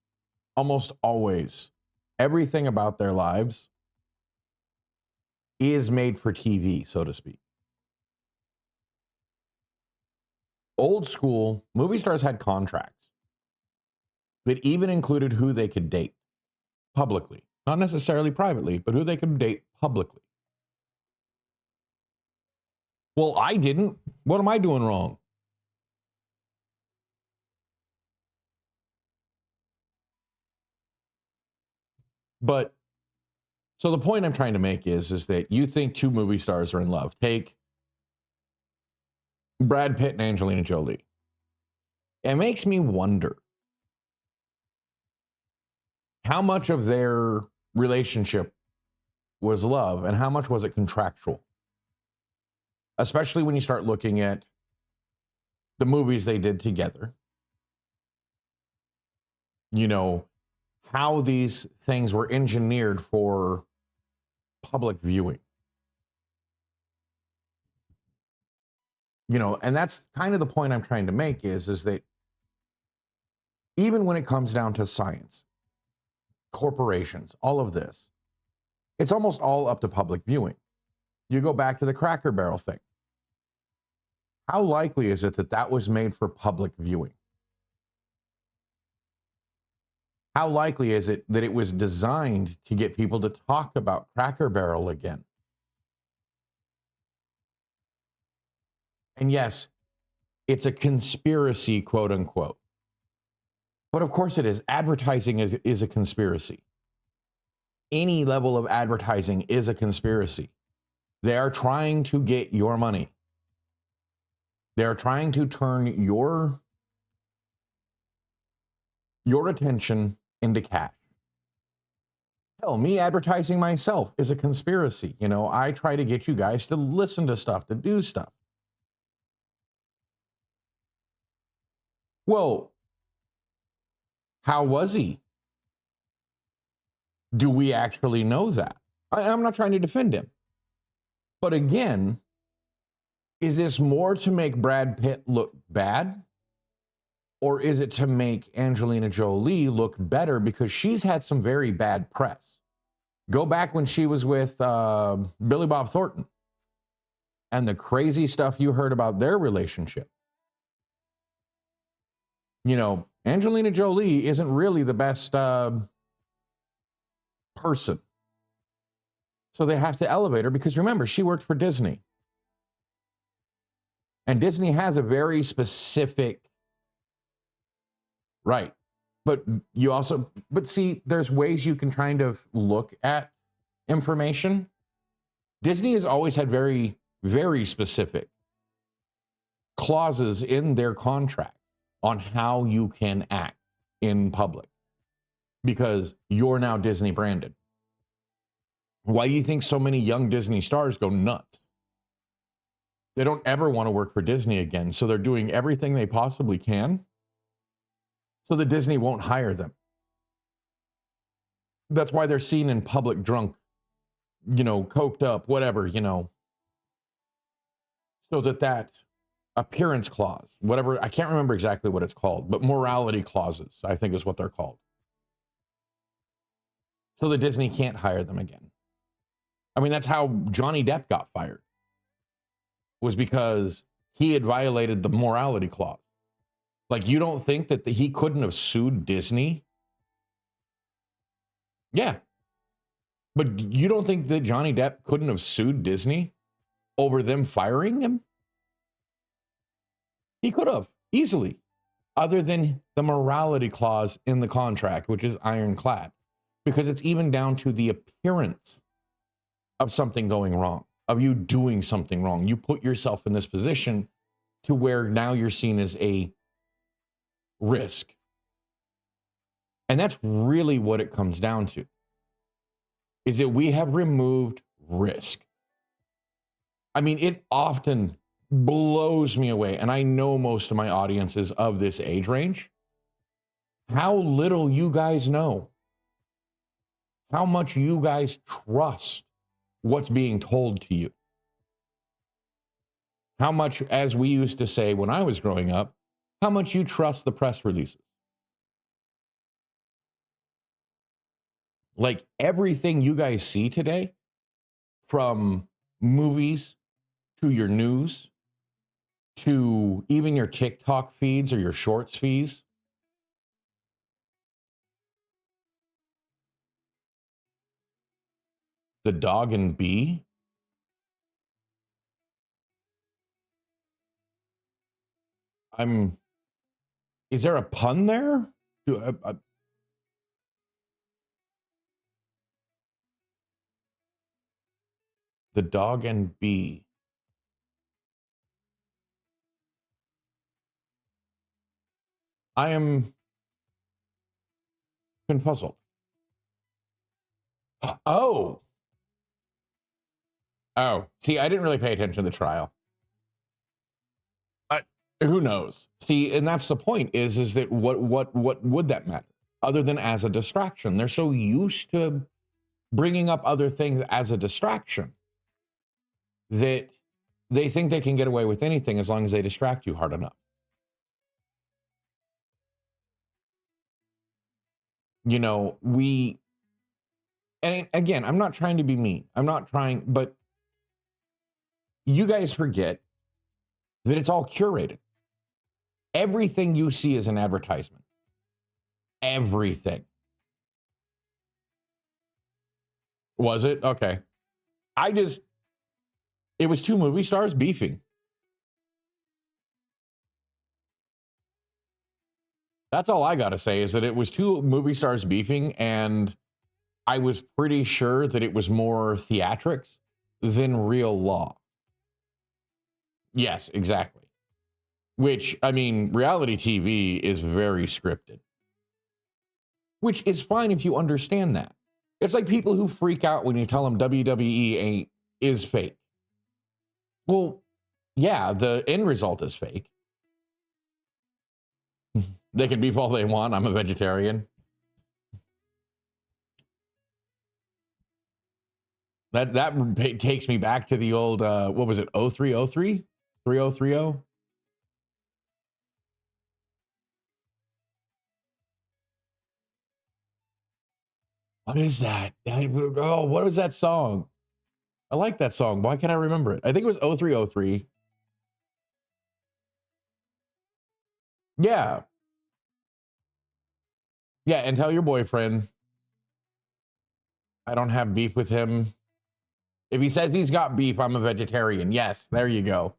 almost always, everything about their lives is made for TV, so to speak. Old school movie stars had contracts that even included who they could date publicly, not necessarily privately, but who they could date publicly. Well, I didn't. What am I doing wrong? But so the point I'm trying to make is that you think two movie stars are in love. Take Brad Pitt and Angelina Jolie. It makes me wonder how much of their relationship was love and how much was it contractual? Especially when you start looking at the movies they did together. You know, how these things were engineered for public viewing. You know, and that's kind of the point I'm trying to make is that even when it comes down to science, corporations, all of this, it's almost all up to public viewing. You go back to the Cracker Barrel thing. How likely is it that that was made for public viewing? How likely is it that it was designed to get people to talk about Cracker Barrel again? And yes, it's a conspiracy, quote unquote. But of course it is. Advertising is a conspiracy. Any level of advertising is a conspiracy. They are trying to get your money. They're trying to turn your attention into cash. Hell, me advertising myself is a conspiracy. You know, I try to get you guys to listen to stuff, to do stuff. Well, how was he? Do we actually know that? I'm not trying to defend him. But again, is this more to make Brad Pitt look bad? Or is it to make Angelina Jolie look better because she's had some very bad press? Go back when she was with Billy Bob Thornton and the crazy stuff you heard about their relationship. You know, Angelina Jolie isn't really the best person. So they have to elevate her because remember, she worked for Disney. And Disney has a very specific right. But you also, but see, there's ways you can kind of look at information. Disney has always had very, very specific clauses in their contract on how you can act in public because you're now Disney branded. Why do you think so many young Disney stars go nuts? They don't ever want to work for Disney again. So they're doing everything they possibly can so that Disney won't hire them. That's why they're seen in public drunk, you know, coked up, whatever, you know. So that appearance clause, whatever, I can't remember exactly what it's called, but morality clauses, I think is what they're called. So that Disney can't hire them again. I mean, that's how Johnny Depp got fired, was because he had violated the morality clause. Like, you don't think that he couldn't have sued Disney? Yeah. But you don't think that Johnny Depp couldn't have sued Disney over them firing him? He could have, easily, other than the morality clause in the contract, which is ironclad. because it's even down to the appearance of something going wrong, of you doing something wrong. You put yourself in this position to where now you're seen as a risk. And that's really what it comes down to, is that we have removed risk. I mean, it often blows me away, and I know most of my audience is of this age range, how little you guys know, how much you guys trust what's being told to you. How much, as we used to say when I was growing up, how much you trust the press releases. Like everything you guys see today, from movies to your news to even your TikTok feeds or your shorts feeds, the dog and bee. Is there a pun there? The dog and bee. I am confuzzled. Oh, see, I didn't really pay attention to the trial. Who knows? See, and that's the point is that what would that matter other than as a distraction? They're so used to bringing up other things as a distraction that they think they can get away with anything as long as they distract you hard enough. You know, and again, I'm not trying to be mean. I'm not trying, but you guys forget that it's all curated. Everything you see is an advertisement. Everything. Was it? Okay. It was two movie stars beefing. That's all I got to say, is that it was two movie stars beefing, and I was pretty sure that it was more theatrics than real law. Yes, exactly. Which, I mean, reality TV is very scripted. Which is fine if you understand that. It's like people who freak out when you tell them WWE is fake. Well, yeah, the end result is fake. They can beef all they want. I'm a vegetarian. That takes me back to the old, what was it, 0303? 3030? What is that? Oh, what was that song? I like that song. Why can't I remember it? I think it was 0303. Yeah. Yeah, and tell your boyfriend I don't have beef with him. If he says he's got beef, I'm a vegetarian. Yes, there you go.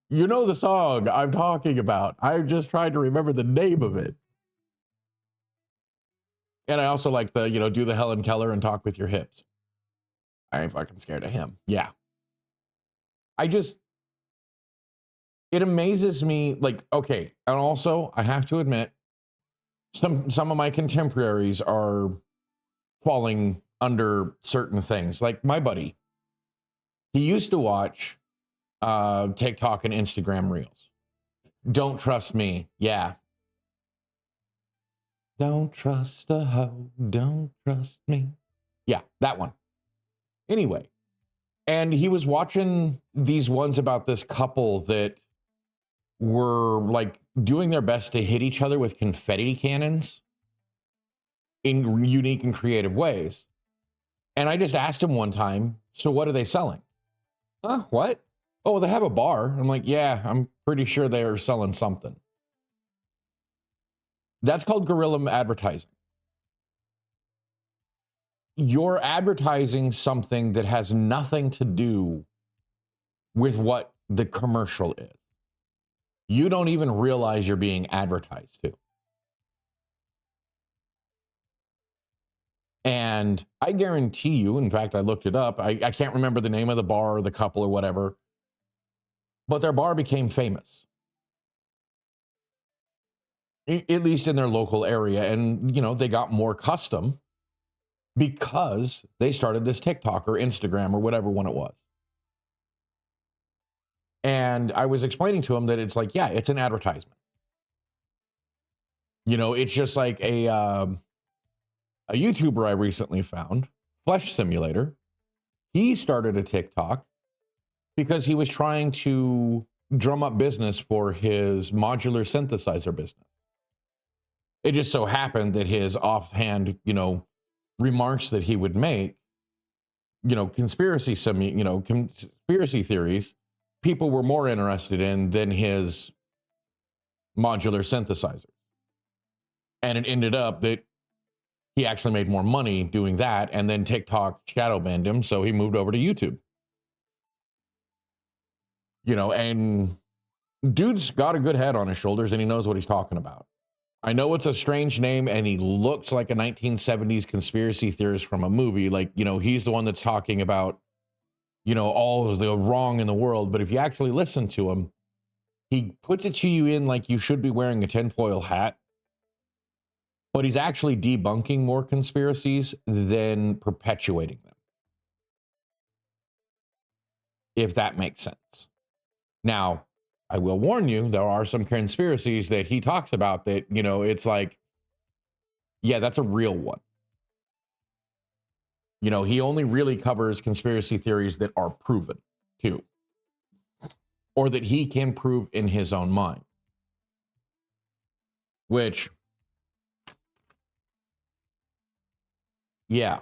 You know the song I'm talking about. I just tried to remember the name of it. And I also like the, do the Helen Keller and talk with your hips. I ain't fucking scared of him. Yeah. It amazes me, like, okay. And also, I have to admit, some of my contemporaries are falling under certain things. Like my buddy, he used to watch TikTok and Instagram reels. Don't trust me. Yeah. Don't trust a hoe. Don't trust me. Yeah, that one. Anyway, and he was watching these ones about this couple that were like doing their best to hit each other with confetti cannons in unique and creative ways. And I just asked him one time, so what are they selling? Huh? What? Oh, they have a bar. I'm like, yeah, I'm pretty sure they're selling something. That's called guerrilla advertising. You're advertising something that has nothing to do with what the commercial is. You don't even realize you're being advertised to. And I guarantee you, in fact, I looked it up. I can't remember the name of the bar or the couple or whatever, but their bar became famous, at least in their local area. And, they got more custom because they started this TikTok or Instagram or whatever one it was. And I was explaining to him that it's like, yeah, it's an advertisement. It's just like a YouTuber I recently found, Flesh Simulator. He started a TikTok because he was trying to drum up business for his modular synthesizer business. It just so happened that his offhand, remarks that he would make, conspiracy theories, people were more interested in than his modular synthesizers. And it ended up that he actually made more money doing that, and then TikTok shadow banned him, so he moved over to YouTube. And dude's got a good head on his shoulders, and he knows what he's talking about. I know it's a strange name, and he looks like a 1970s conspiracy theorist from a movie. Like, he's the one that's talking about, all of the wrong in the world. But if you actually listen to him, he puts it to you in like you should be wearing a tinfoil hat. But he's actually debunking more conspiracies than perpetuating them, if that makes sense. Now, I will warn you, there are some conspiracies that he talks about that, it's like, yeah, that's a real one. He only really covers conspiracy theories that are proven, too, or that he can prove in his own mind, which, yeah.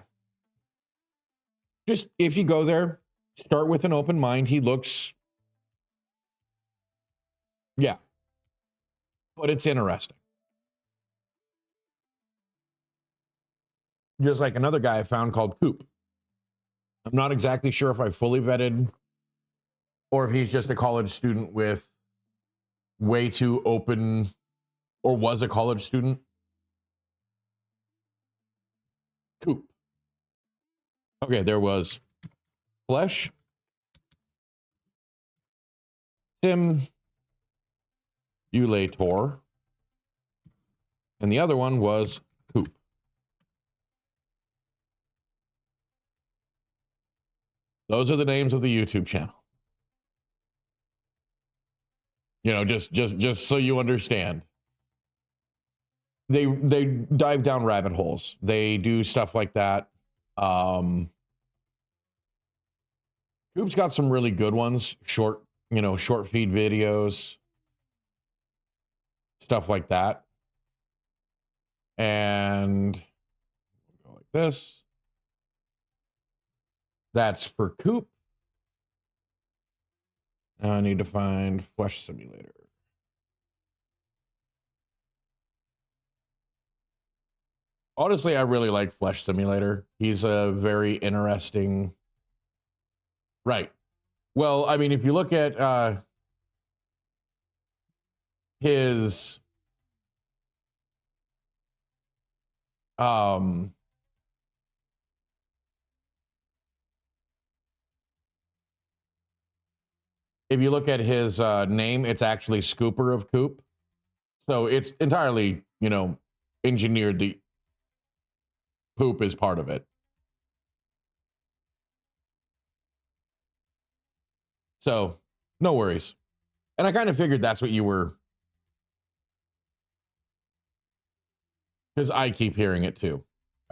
Just if you go there, start with an open mind. He looks, yeah, but it's interesting. Just like another guy I found called Coop. I'm not exactly sure if I fully vetted or if he's just a college student with way too open, or was a college student. Coop. Okay, there was Flesh Simulator, and the other one was Coop. Those are the names of the YouTube channel. Just so you understand. They dive down rabbit holes. They do stuff like that. Coop's got some really good ones, short feed videos, stuff like that. And go like this. That's for Coop. Now I need to find Flesh Simulator. Honestly, I really like Flesh Simulator. He's a very interesting. Right. Well, I mean, if you look at his if you look at his name, it's actually Scooper of Coop. So it's entirely, engineered. The poop is part of it. So no worries. And I kind of figured that's what you were, because I keep hearing it too.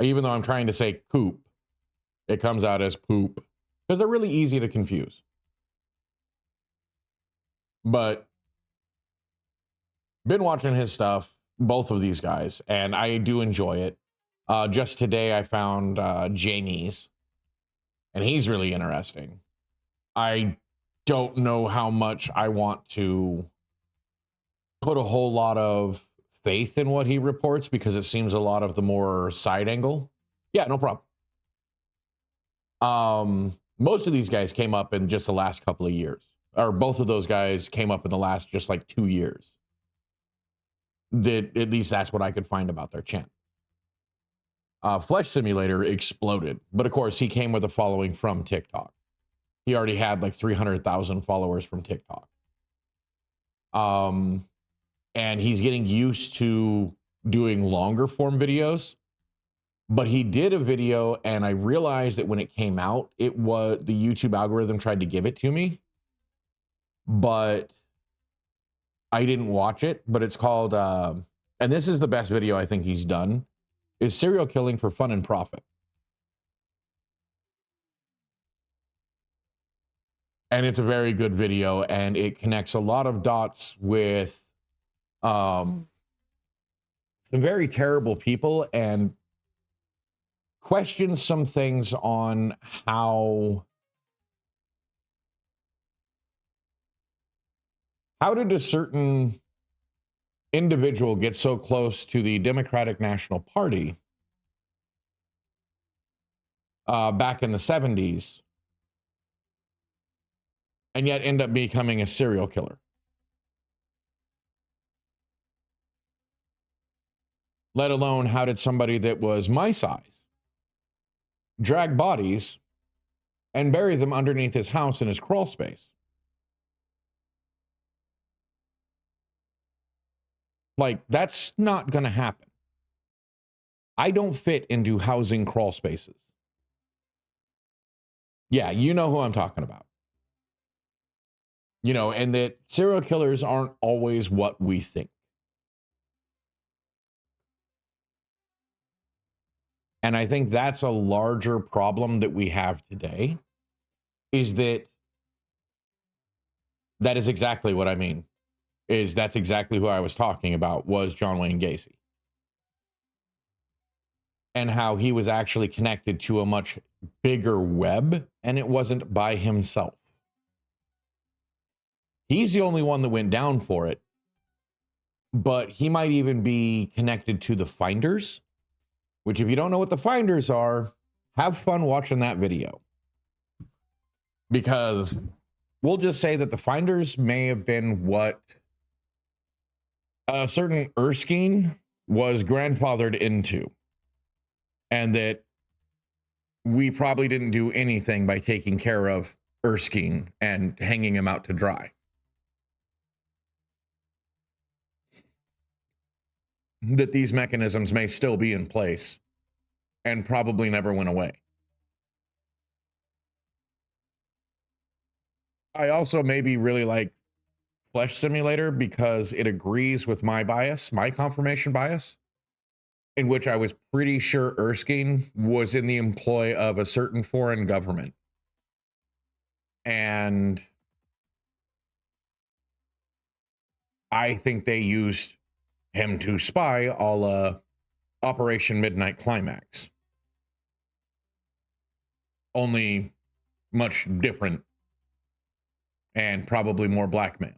Even though I'm trying to say Coop, it comes out as poop, because they're really easy to confuse. But been watching his stuff, both of these guys, and I do enjoy it. Just today I found Jamie's, and he's really interesting. I don't know how much I want to put a whole lot of faith in what he reports, because it seems a lot of the more side angle. Yeah, no problem. Most of these guys came up in just the last couple of years, or both of those guys came up in the last just like 2 years. That at least that's what I could find about their channel. Flesh Simulator exploded. But of course, he came with a following from TikTok. He already had like 300,000 followers from TikTok. And he's getting used to doing longer form videos. But he did a video, and I realized that when it came out, it was the YouTube algorithm tried to give it to me, but I didn't watch it. But it's called, and this is the best video I think he's done, is serial killing for fun and profit. And it's a very good video, and it connects a lot of dots with some very terrible people, and questions some things on how did a certain individual get so close to the Democratic National Party back in the 70s and yet end up becoming a serial killer. Let alone, how did somebody that was my size drag bodies and bury them underneath his house in his crawl space? Like, that's not going to happen. I don't fit into housing crawl spaces. Yeah, you know who I'm talking about. You know, and that serial killers aren't always what we think. And I think that's a larger problem that we have today, is that is exactly what I mean. That's exactly who I was talking about, was John Wayne Gacy. And how he was actually connected to a much bigger web, and it wasn't by himself. He's the only one that went down for it, but he might even be connected to the Finders, which, if you don't know what the Finders are, have fun watching that video. Because we'll just say that the Finders may have been what a certain Erskine was grandfathered into. And that we probably didn't do anything by taking care of Erskine and hanging him out to dry. That these mechanisms may still be in place and probably never went away. I also maybe really like Flesh Simulator because it agrees with my bias, my confirmation bias, in which I was pretty sure Erskine was in the employ of a certain foreign government. And I think they used him to spy, a la Operation Midnight Climax. Only much different and probably more blackmail.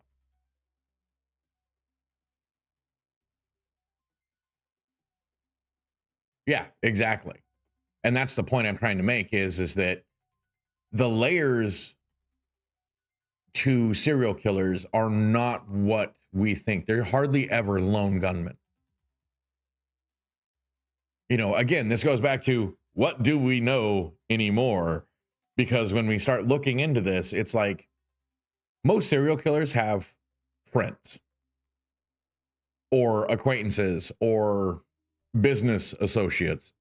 Yeah, exactly. And that's the point I'm trying to make, is that the layers to serial killers are not what we think. They're hardly ever lone gunmen. You know, again, this goes back to, what do we know anymore? Because when we start looking into this, it's like most serial killers have friends or acquaintances or business associates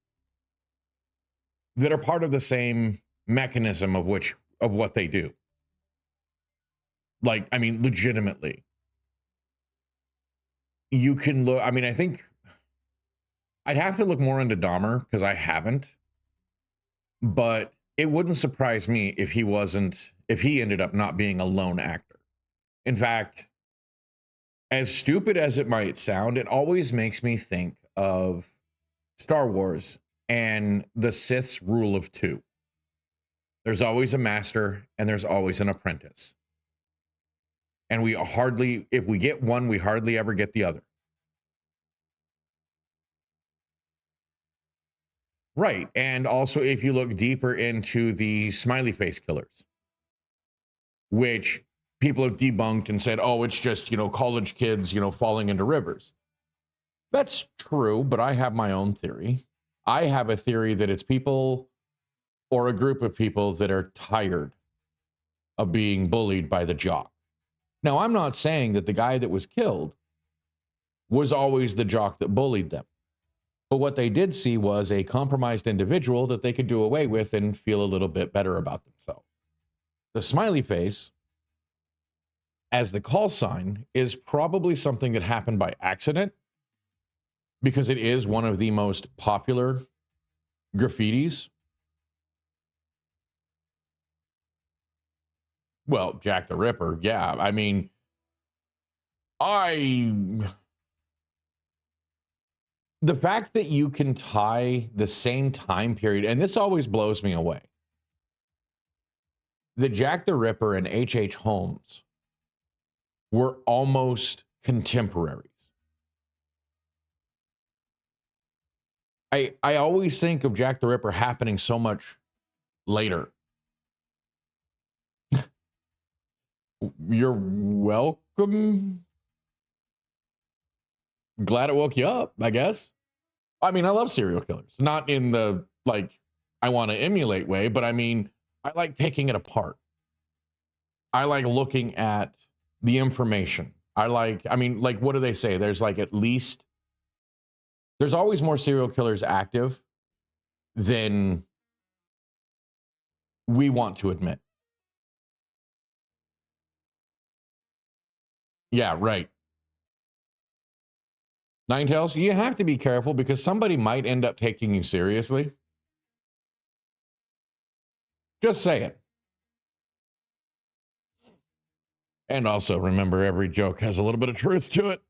that are part of the same mechanism of what they do. Like, I mean, legitimately. You can look, I mean, I think I'd have to look more into Dahmer because I haven't, but it wouldn't surprise me if he ended up not being a lone actor. In fact, as stupid as it might sound, it always makes me think of Star Wars and the Sith's rule of two. There's always a master and there's always an apprentice. And if we get one, we hardly ever get the other. Right. And also, if you look deeper into the smiley face killers, which people have debunked and said, oh, it's just, college kids, falling into rivers. That's true, but I have my own theory. I have a theory that it's people or a group of people that are tired of being bullied by the jock. Now, I'm not saying that the guy that was killed was always the jock that bullied them. But what they did see was a compromised individual that they could do away with and feel a little bit better about themselves. The smiley face, as the call sign, is probably something that happened by accident because it is one of the most popular graffitis. Well, Jack the Ripper, yeah. I mean, the fact that you can tie the same time period, and this always blows me away, that Jack the Ripper and H.H. Holmes were almost contemporaries. I always think of Jack the Ripper happening so much later. You're welcome. Glad it woke you up, I guess. I mean, I love serial killers. Not in the, like, I want to emulate way, but I mean, I like taking it apart. I like looking at the information. I mean, like, what do they say? There's like there's always more serial killers active than we want to admit. Yeah, right. Nine Tails, you have to be careful because somebody might end up taking you seriously. Just say it. And also remember, every joke has a little bit of truth to it.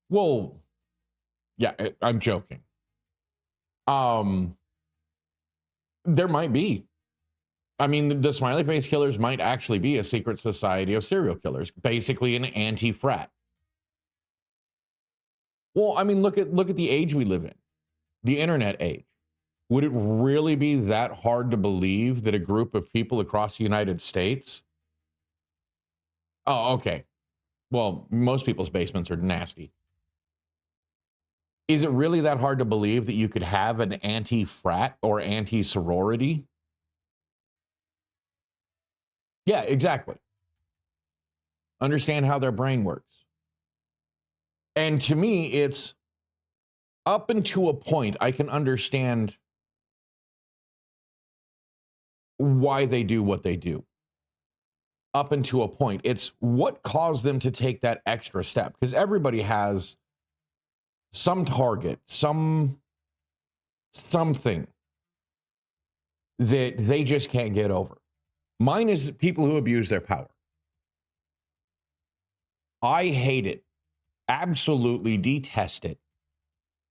Well, yeah, I'm joking. There might be. I mean, the smiley face killers might actually be a secret society of serial killers, basically an anti-frat. Well, I mean, look at the age we live in, the internet age. Would it really be that hard to believe that a group of people across the United States? Oh, okay. Well, most people's basements are nasty. Is it really that hard to believe that you could have an anti-frat or anti-sorority? Yeah, exactly. Understand how their brain works. And to me, it's up until a point, I can understand why they do what they do. Up until a point, it's what caused them to take that extra step. Because everybody has some target, something that they just can't get over. Mine is people who abuse their power. I hate it, absolutely detest it,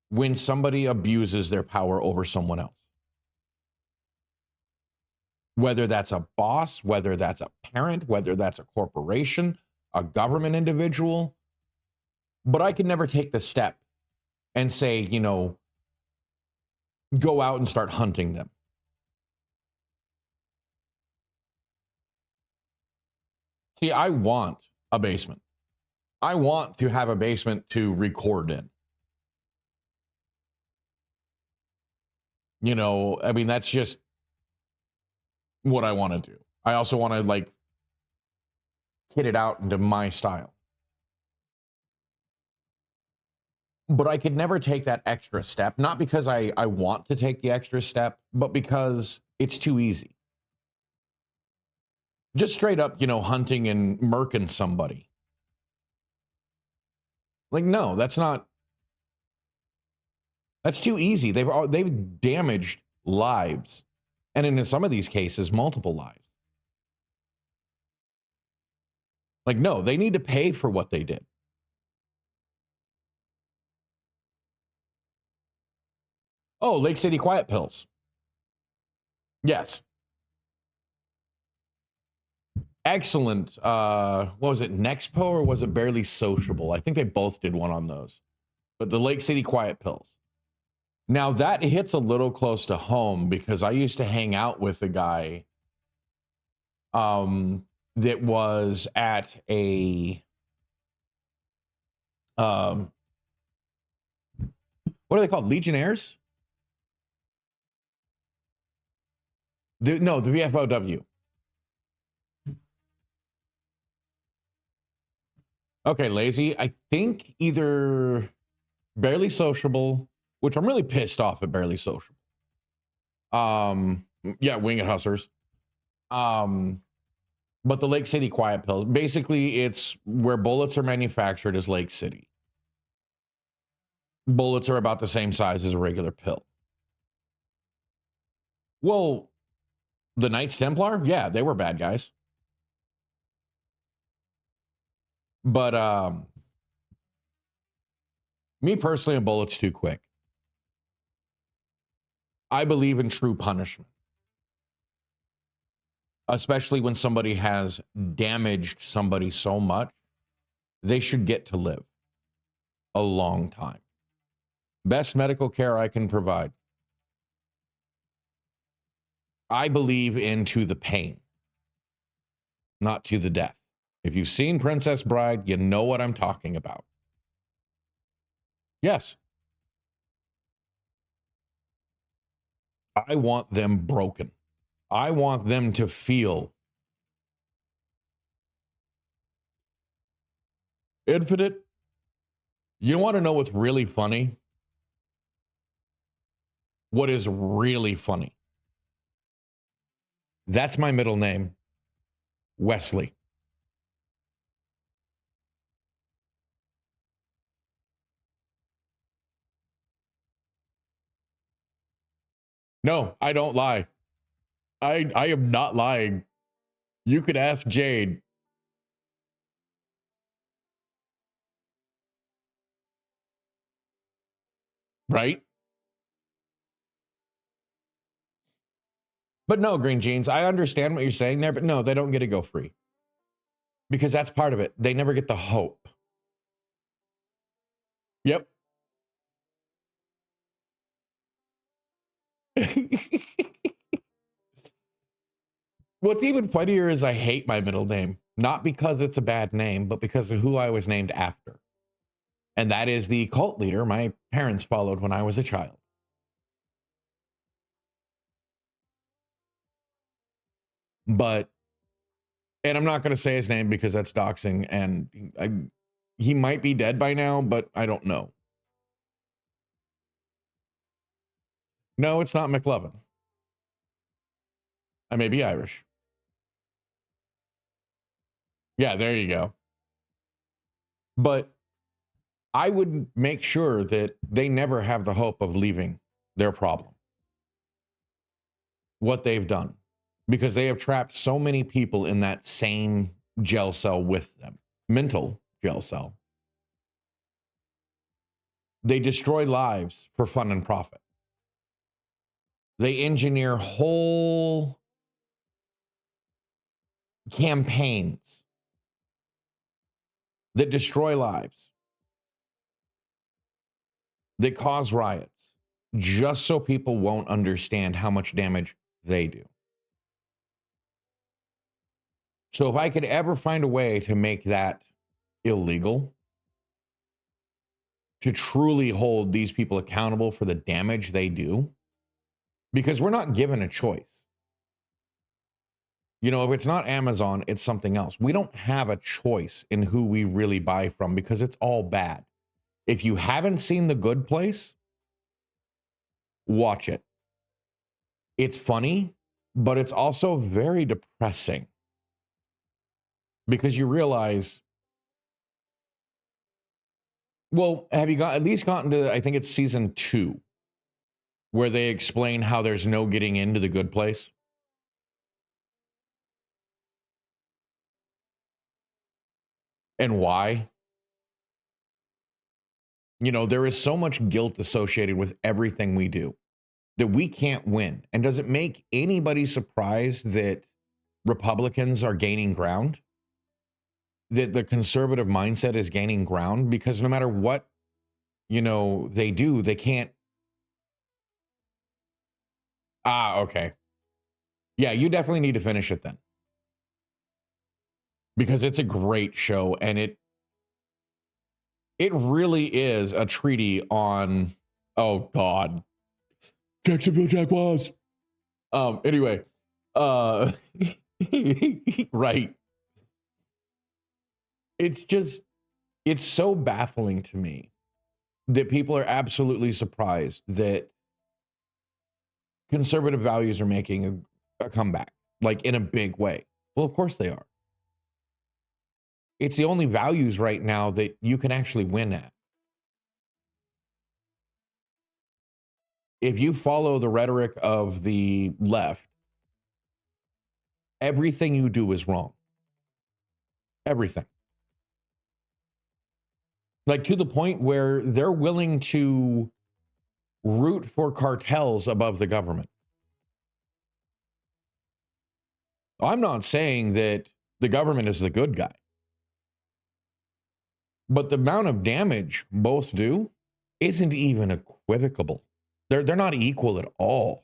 when somebody abuses their power over someone else. Whether that's a boss, whether that's a parent, whether that's a corporation, a government individual. But I could never take the step and say, you know, go out and start hunting them. See, I want a basement. I want to have a basement to record in. You know, I mean, that's just what I want to do. I also want to, like, kit it out into my style. But I could never take that extra step, not because I want to take the extra step, but because it's too easy. Just straight up, you know, hunting and murking somebody. Like, no, that's too easy. They've damaged lives. And in some of these cases, multiple lives. Like, no, they need to pay for what they did. Oh, Lake City Quiet Pills. Yes. Excellent. What was it, Nexpo, or was it Barely Sociable? I think they both did one on those. But the Lake City Quiet Pills. Now, that hits a little close to home because I used to hang out with a guy that was at a Um, what are they called? Legionnaires? No, the VFOW. Okay, lazy. I think either Barely Sociable, which I'm really pissed off at Barely Sociable. Yeah, Winged Hussars. But the Lake City Quiet Pills, basically it's where bullets are manufactured as Lake City. Bullets are about the same size as a regular pill. Well, the Knights Templar, yeah, they were bad guys. But me personally, a bullet's too quick. I believe in true punishment, especially when somebody has damaged somebody so much. They should get to live a long time. Best medical care I can provide. I believe into the pain, not to the death. If you've seen Princess Bride, you know what I'm talking about. Yes. I want them broken. I want them to feel infinite. You want to know what's really funny? What is really funny? That's my middle name, Wesley. No, I don't lie. I am not lying. You could ask Jade. Right? But no, Green Jeans, I understand what you're saying there, but no, they don't get to go free. Because that's part of it. They never get the hope. Yep. What's even funnier is I hate my middle name. Not because it's a bad name, but because of who I was named after. And that is the cult leader my parents followed when I was a child. But, and I'm not going to say his name because that's doxing, and he might be dead by now, but I don't know. No, it's not McLovin. I may be Irish. Yeah, there you go. But I would make sure that they never have the hope of leaving their problem, what they've done, because they have trapped so many people in that same jail cell with them, mental jail cell. They destroy lives for fun and profit. They engineer whole campaigns that destroy lives, that cause riots, just so people won't understand how much damage they do. So if I could ever find a way to make that illegal, to truly hold these people accountable for the damage they do, because we're not given a choice. You know, if it's not Amazon, it's something else. We don't have a choice in who we really buy from because it's all bad. If you haven't seen The Good Place, watch it. It's funny, but it's also very depressing because you realize, well, have you at least gotten to, I think it's season 2, where they explain how there's no getting into The Good Place? And why? You know, there is so much guilt associated with everything we do that we can't win. And does it make anybody surprised that Republicans are gaining ground? That the conservative mindset is gaining ground? Because no matter what, you know, they do, they can't. Okay. Yeah, you definitely need to finish it then. Because it's a great show, and It really is a treaty on, oh God, Jacksonville Jaguars. Anyway, right. It's just, it's so baffling to me that people are absolutely surprised that conservative values are making a comeback, like in a big way. Well, of course they are. It's the only values right now that you can actually win at. If you follow the rhetoric of the left, everything you do is wrong. Everything. Like to the point where they're willing to root for cartels above the government. I'm not saying that the government is the good guy, but the amount of damage both do isn't even equivocable. They're not equal at all.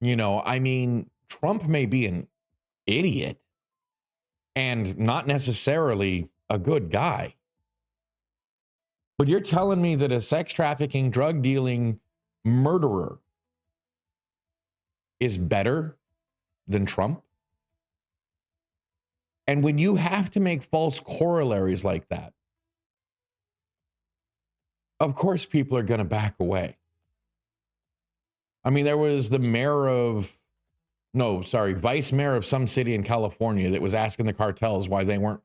You know, I mean, Trump may be an idiot and not necessarily a good guy. But you're telling me that a sex trafficking, drug dealing murderer is better than Trump? And when you have to make false corollaries like that, of course people are going to back away. I mean, there was the vice mayor of some city in California that was asking the cartels why they weren't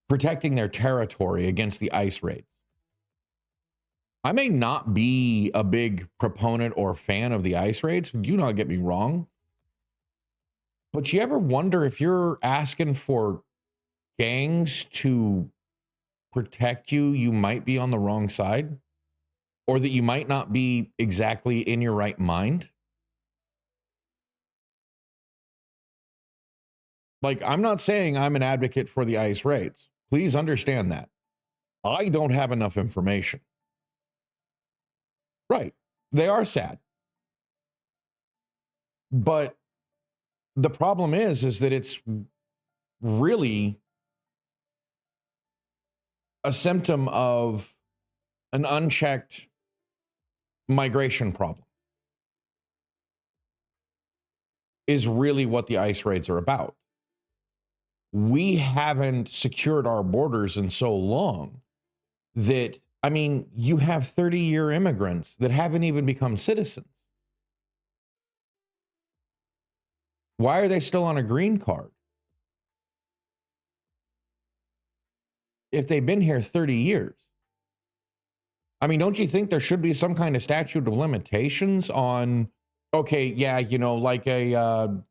protecting their territory against the ICE raids. I may not be a big proponent or fan of the ICE raids, do not get me wrong. But you ever wonder if you're asking for gangs to protect you, you might be on the wrong side? Or that you might not be exactly in your right mind? Like, I'm not saying I'm an advocate for the ICE raids. Please understand that. I don't have enough information. Right. They are sad. But the problem is that it's really a symptom of an unchecked migration problem is really what the ICE raids are about. We haven't secured our borders in so long that, I mean, you have 30-year immigrants that haven't even become citizens. Why are they still on a green card? If they've been here 30 years. I mean, don't you think there should be some kind of statute of limitations on, okay, yeah, you know, like a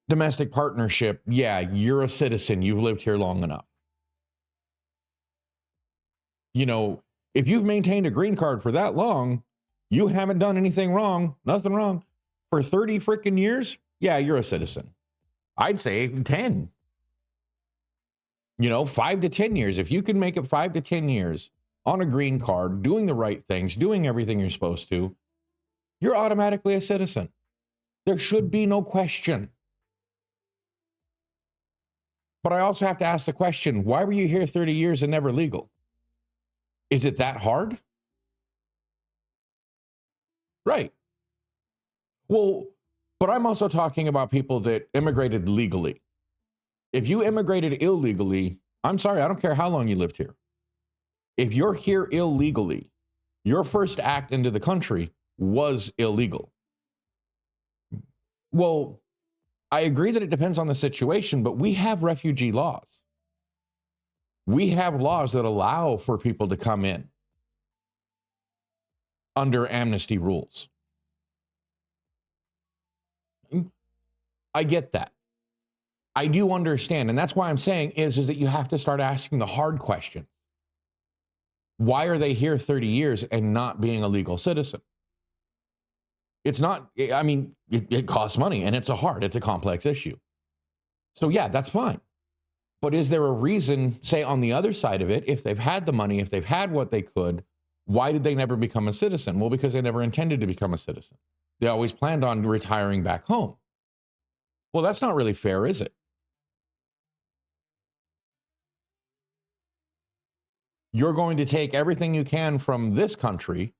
domestic partnership. Yeah, you're a citizen. You've lived here long enough. You know, if you've maintained a green card for that long, you haven't done anything wrong, nothing wrong. For 30 freaking years, yeah, you're a citizen. I'd say 10. You know, 5 to 10 years. If you can make it 5 to 10 years on a green card, doing the right things, doing everything you're supposed to, you're automatically a citizen. There should be no question. But I also have to ask the question, why were you here 30 years and never legal? Is it that hard? Right. Well, but I'm also talking about people that immigrated legally. If you immigrated illegally, I'm sorry, I don't care how long you lived here. If you're here illegally, your first act into the country was illegal. Well, I agree that it depends on the situation, but we have refugee laws. We have laws that allow for people to come in under amnesty rules. I get that. I do understand. And that's why I'm saying is that you have to start asking the hard question. Why are they here 30 years and not being a legal citizen? It's not, I mean, it costs money and it's a complex issue. So yeah, that's fine. But is there a reason, say on the other side of it, if they've had the money, if they've had what they could, why did they never become a citizen? Well, because they never intended to become a citizen. They always planned on retiring back home. Well, that's not really fair, is it? you're going to take everything you can from this country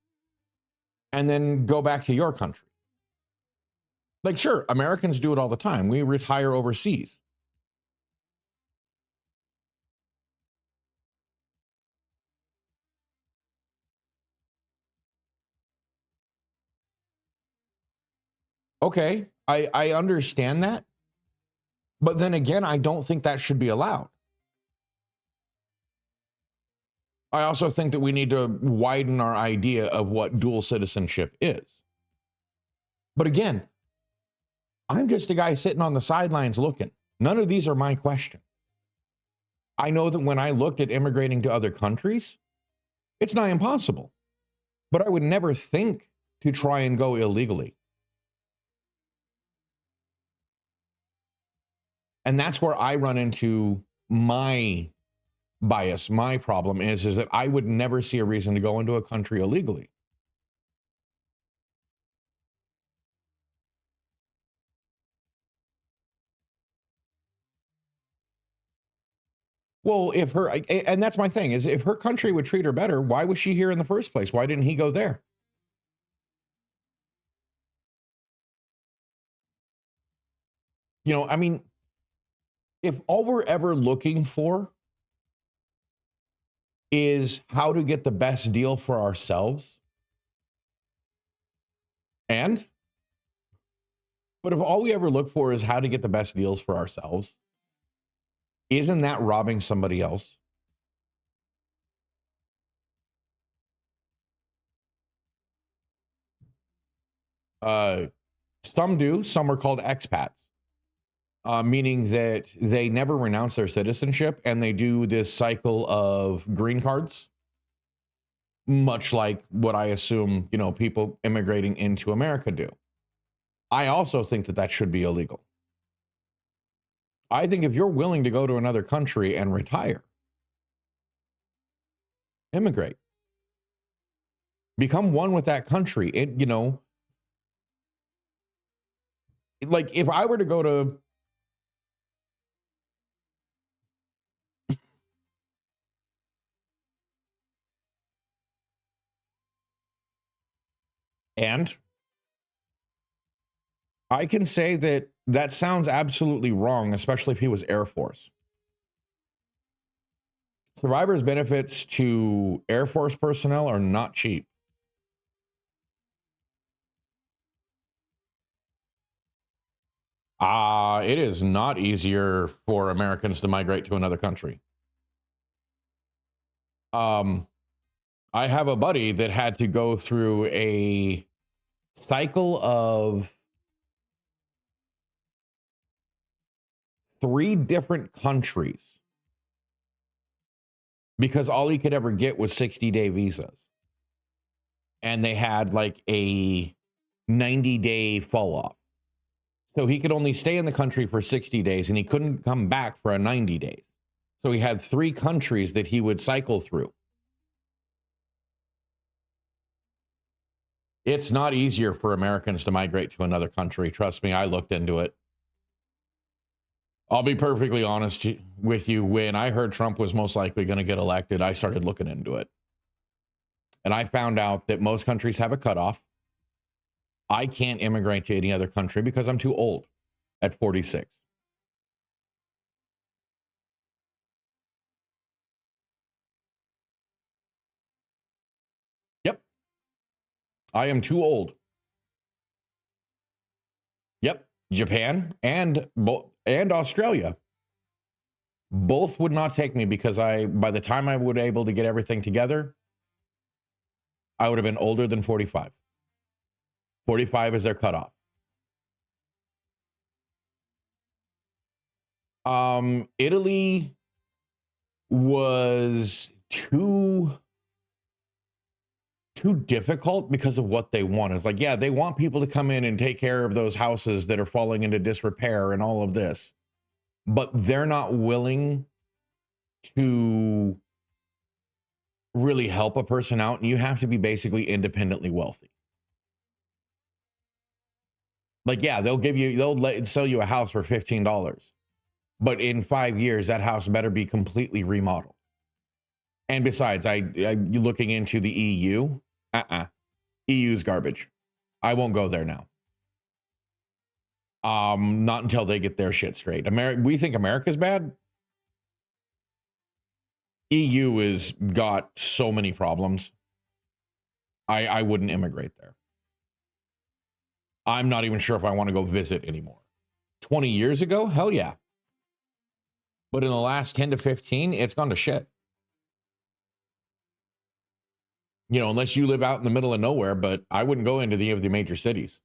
and then go back to your country. Like, sure, Americans do it all the time. We retire overseas. Okay, I understand that. But then again, I don't think that should be allowed. I also think that we need to widen our idea of what dual citizenship is. But again, I'm just a guy sitting on the sidelines looking. None of these are my question. I know that when I looked at immigrating to other countries, it's not impossible. But I would never think to try and go illegally. And that's where I run into my bias. My problem is that I would never see a reason to go into a country illegally. Well, if her, and that's my thing, is if her country would treat her better, why was she here in the first place? Why didn't he go there? You know, I mean, if all we're ever looking for is how to get the best deal for ourselves, but if all we ever look for is how to get the best deals for ourselves, isn't that robbing somebody else? Some do. Some are called expats, meaning that they never renounce their citizenship and they do this cycle of green cards, much like what I assume, you know, people immigrating into America do. I also think that that should be illegal. I think if you're willing to go to another country and retire, immigrate, become one with that country. It, you know, like if I were to go to, and I can say that that sounds absolutely wrong, especially if he was Air Force. Survivor's benefits to Air Force personnel are not cheap. It is not easier for Americans to migrate to another country. I have a buddy that had to go through a cycle of 3 different countries because all he could ever get was 60-day visas. And they had like a 90-day fall off. So he could only stay in the country for 60 days and he couldn't come back for a 90 days. So he had 3 countries that he would cycle through. It's not easier for Americans to migrate to another country. Trust me, I looked into it. I'll be perfectly honest with you. When I heard Trump was most likely going to get elected, I started looking into it. And I found out that most countries have a cutoff. I can't immigrate to any other country because I'm too old at 46. Yep. I am too old. Yep. Japan and Australia both would not take me because by the time I would able to get everything together, I would have been older than 45. 45 is their cutoff. Italy was too difficult because of what they want. It's like, yeah, they want people to come in and take care of those houses that are falling into disrepair and all of this, but they're not willing to really help a person out, and you have to be basically independently wealthy. Like, yeah, they'll sell you a house for $15, but in 5 years, that house better be completely remodeled. And besides, you looking into the EU? EU's garbage. I won't go there now. Not until they get their shit straight. We think America's bad. EU has got so many problems. I wouldn't immigrate there. I'm not even sure if I want to go visit anymore. 20 years ago, hell yeah. But in the last 10 to 15, it's gone to shit. You know, unless you live out in the middle of nowhere, but I wouldn't go into any of the major cities.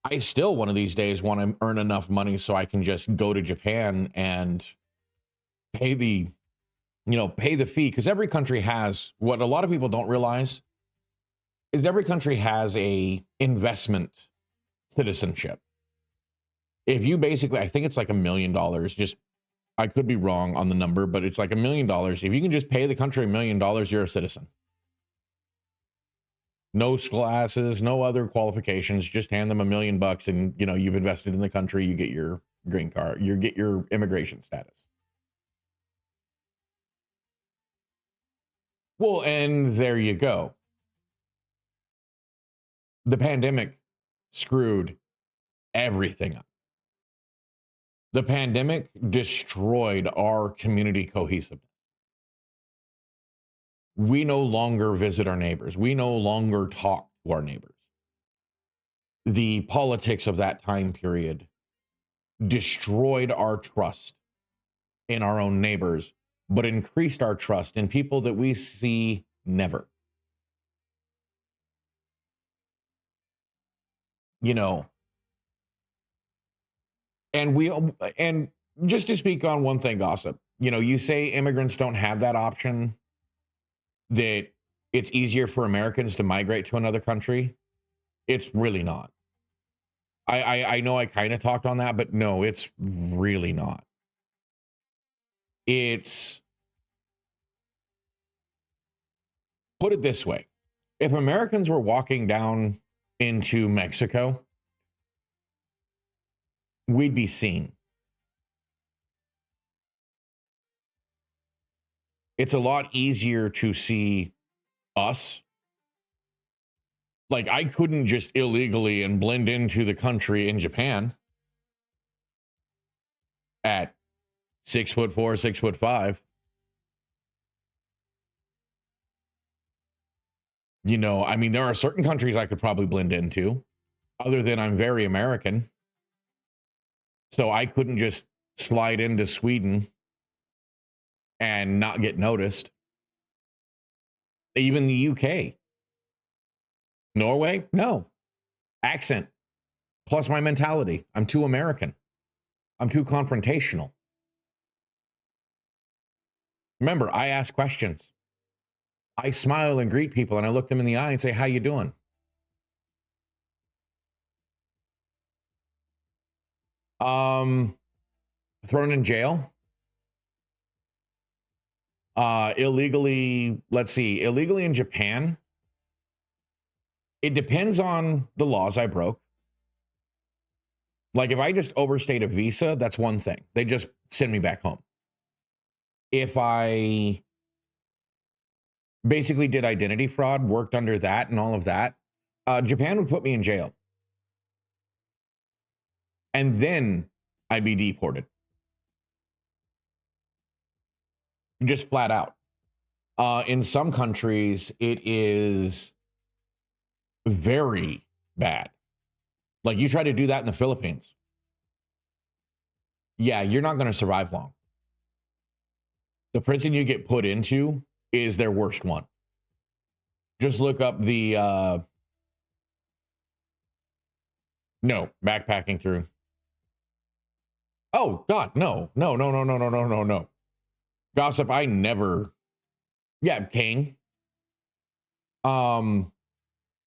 I still, one of these days, want to earn enough money so I can just go to Japan and pay the fee. Because every country has, what a lot of people don't realize is every country has a investment citizenship. If you basically, I think it's like $1 million, just, I could be wrong on the number, but it's like $1 million. If you can just pay the country $1 million, you're a citizen. No classes, no other qualifications, just hand them $1 million and, you know, you've invested in the country, you get your green card, you get your immigration status. Well, and there you go. The pandemic screwed everything up. The pandemic destroyed our community cohesiveness. We no longer visit our neighbors. We no longer talk to our neighbors. The politics of that time period destroyed our trust in our own neighbors, but increased our trust in people that we see never. You know, and just to speak on one thing, Gossip, you know, you say immigrants don't have that option, that it's easier for Americans to migrate to another country. It's really not. I know I kind of talked on that, but no, it's really not. It's, put it this way. If Americans were walking down into Mexico, we'd be seen. It's a lot easier to see us. Like, I couldn't just illegally and blend into the country in Japan at 6'4", 6'5". You know, I mean, there are certain countries I could probably blend into, other than I'm very American. So I couldn't just slide into Sweden and not get noticed. Even the UK. Norway? No. Accent. Plus my mentality. I'm too American. I'm too confrontational. Remember, I ask questions. I smile and greet people and I look them in the eye and say, how you doing? Thrown in jail. Illegally, let's see, illegally in Japan. It depends on the laws I broke. Like if I just overstayed a visa, that's one thing. They just send me back home. If I basically did identity fraud, worked under that and all of that, Japan would put me in jail. And then I'd be deported. Just flat out. In some countries, it is very bad. Like you try to do that in the Philippines. Yeah, you're not going to survive long. The prison you get put into is their worst one. Just look up the, no, backpacking through. Oh, God, no. Gossip, I never, yeah, King. A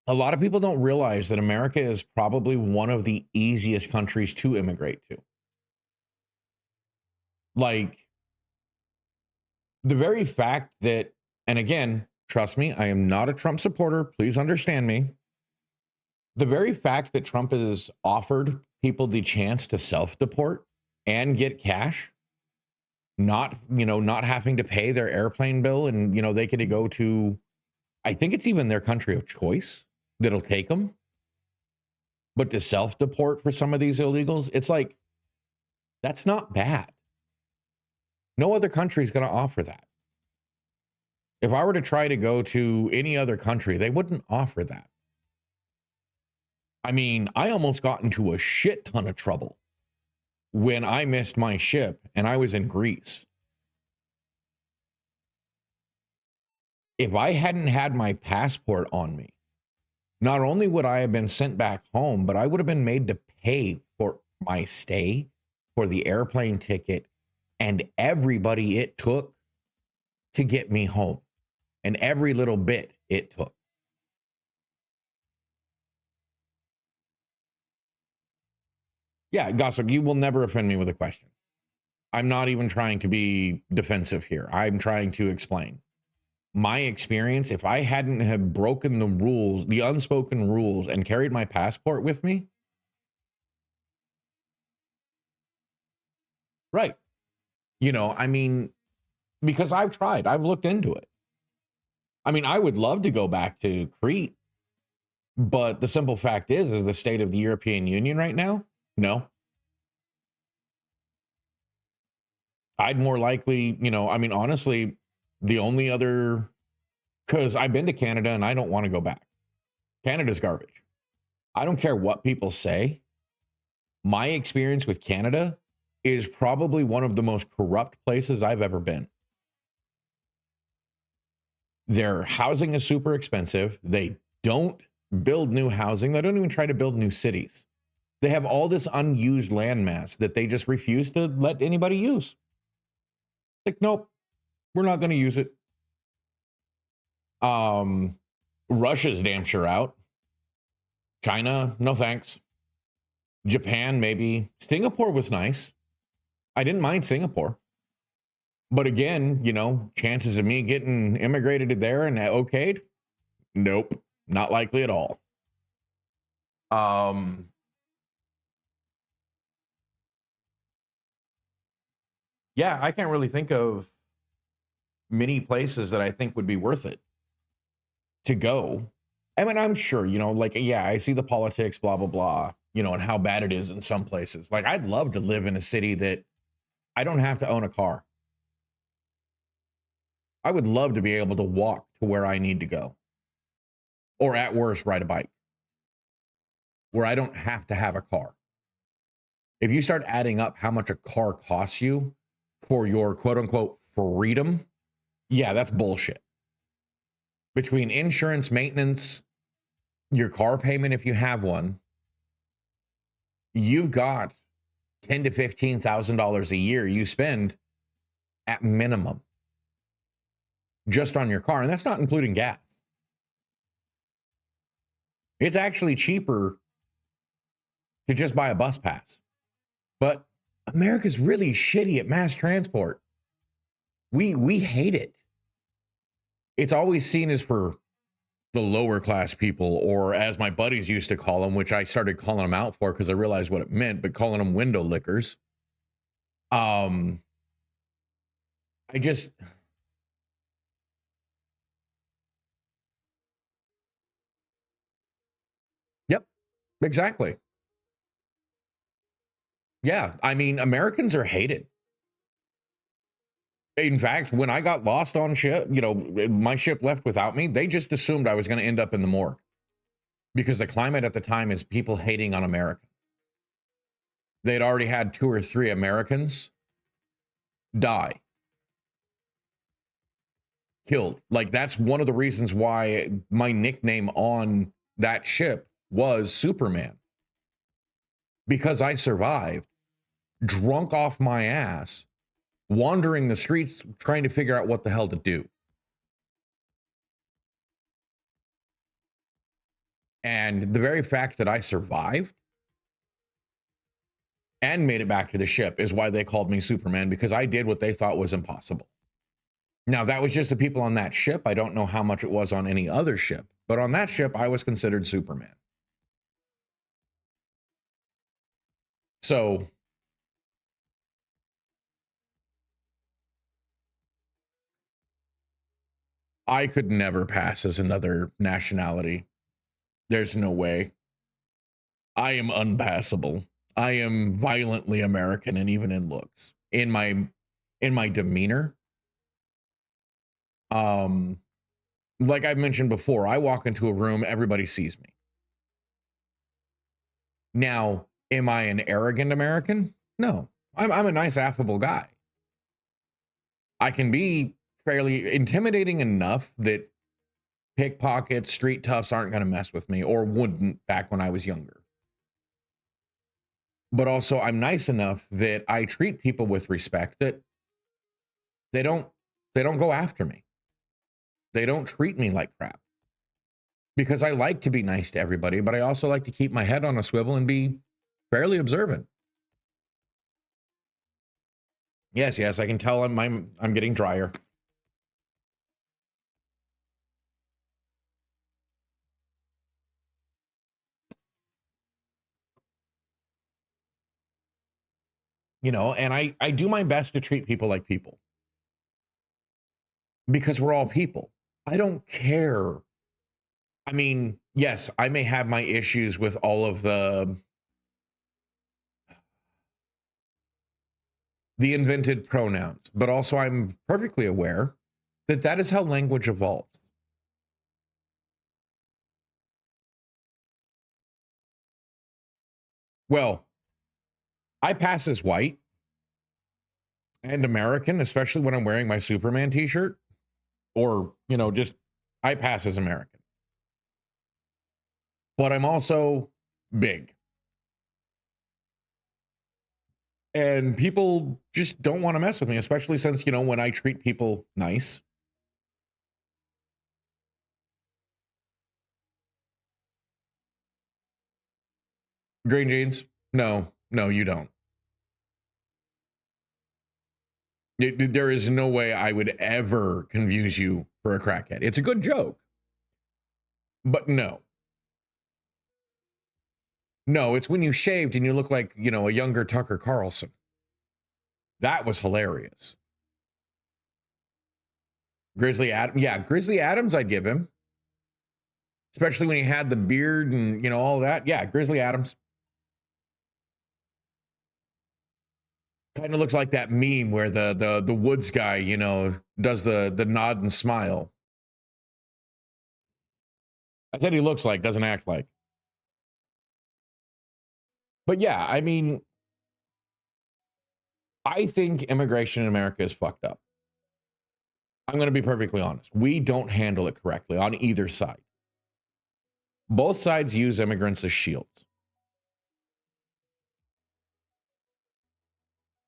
lot of people don't realize that America is probably one of the easiest countries to immigrate to. Like, the very fact that, and again, trust me, I am not a Trump supporter. Please understand me. The very fact that Trump has offered people the chance to self-deport and get cash not, not having to pay their airplane bill, and they could go to, I think it's even their country of choice that'll take them. But to self-deport for some of these illegals, it's like, that's not bad. No other country is going to offer that. If I were to try to go to any other country, they wouldn't offer that. I mean, I almost got into a shit ton of trouble when I missed my ship and I was in Greece. If I hadn't had my passport on me, not only would I have been sent back home, but I would have been made to pay for my stay, for the airplane ticket, and everybody it took to get me home, and every little bit it took. Yeah, Gossip, you will never offend me with a question. I'm not even trying to be defensive here. I'm trying to explain my experience. If I hadn't have broken the rules, the unspoken rules, and carried my passport with me, right? I mean, because I've tried, I've looked into it. I mean, I would love to go back to Crete, but the simple fact is the state of the European Union right now, no. I'd more likely, I mean, honestly, the only other, because I've been to Canada and I don't want to go back. Canada's garbage. I don't care what people say. My experience with Canada is probably one of the most corrupt places I've ever been. Their housing is super expensive. They don't build new housing. They don't even try to build new cities. They have all this unused landmass that they just refuse to let anybody use. Like, nope, we're not going to use it. Russia's damn sure out. China, no thanks. Japan, maybe. Singapore was nice. I didn't mind Singapore. But again, chances of me getting immigrated there and okayed? Nope, not likely at all. Yeah, I can't really think of many places that I think would be worth it to go. I mean, I'm sure, yeah, I see the politics, blah, blah, blah, and how bad it is in some places. Like, I'd love to live in a city that I don't have to own a car. I would love to be able to walk to where I need to go. Or at worst, ride a bike. Where I don't have to have a car. If you start adding up how much a car costs you for your quote unquote freedom, yeah, that's bullshit. Between insurance, maintenance, your car payment if you have one, you've got $10,000 to $15,000 a year you spend at minimum just on your car, and that's not including gas. It's actually cheaper to just buy a bus pass. But America's really shitty at mass transport. We hate it. It's always seen as for the lower class people, or as my buddies used to call them, which I started calling them out for because I realized what it meant, but calling them window lickers. I just... Yep, exactly. Yeah, I mean, Americans are hated. In fact, when I got lost on ship, my ship left without me, they just assumed I was going to end up in the morgue. Because the climate at the time is people hating on Americans. They'd already had 2 or 3 Americans die. Killed. Like, that's one of the reasons why my nickname on that ship was Superman. Because I survived, drunk off my ass, wandering the streets trying to figure out what the hell to do. And the very fact that I survived and made it back to the ship is why they called me Superman, because I did what they thought was impossible. Now, that was just the people on that ship. I don't know how much it was on any other ship, but on that ship, I was considered Superman. So I could never pass as another nationality. There's no way. I am unpassable. I am violently American, and even in looks, in my demeanor. Um, like I mentioned before, I walk into a room, everybody sees me. Now, am I an arrogant American? No, I'm a nice, affable guy. I can be fairly intimidating enough that pickpockets, street toughs aren't going to mess with me, or wouldn't back when I was younger. But also, I'm nice enough that I treat people with respect, that they don't go after me. They don't treat me like crap, because I like to be nice to everybody, but I also like to keep my head on a swivel and be fairly observant. Yes, I can tell I'm getting drier. And I do my best to treat people like people, because we're all people. I don't care. I mean, yes, I may have my issues with all of the invented pronouns, but also I'm perfectly aware that that is how language evolved. Well, I pass as white and American, especially when I'm wearing my Superman t-shirt, or, just I pass as American. But I'm also big. And people just don't want to mess with me, especially since, when I treat people nice. Green jeans? No, you don't. There is no way I would ever confuse you for a crackhead. It's a good joke, but no. No, it's when you shaved and you look like, a younger Tucker Carlson. That was hilarious. Grizzly Adams. Yeah, Grizzly Adams, I'd give him. Especially when he had the beard and, all that. Yeah, Grizzly Adams. Kind of looks like that meme where the woods guy, does the nod and smile. I said he looks like, doesn't act like. But yeah, I mean, I think immigration in America is fucked up. I'm going to be perfectly honest. We don't handle it correctly on either side. Both sides use immigrants as shields.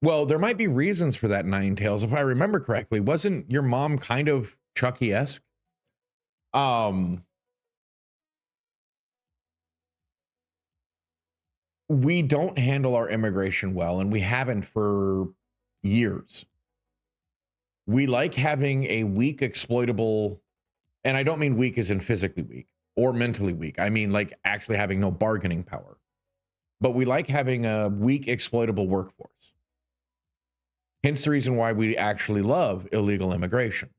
Well, there might be reasons for that, Nine Tails. If I remember correctly, wasn't your mom kind of Chucky-esque? We don't handle our immigration well, and we haven't for years. We like having a weak, exploitable, and I don't mean weak as in physically weak or mentally weak. I mean like actually having no bargaining power. But we like having a weak, exploitable workforce. Hence the reason why we actually love illegal immigration,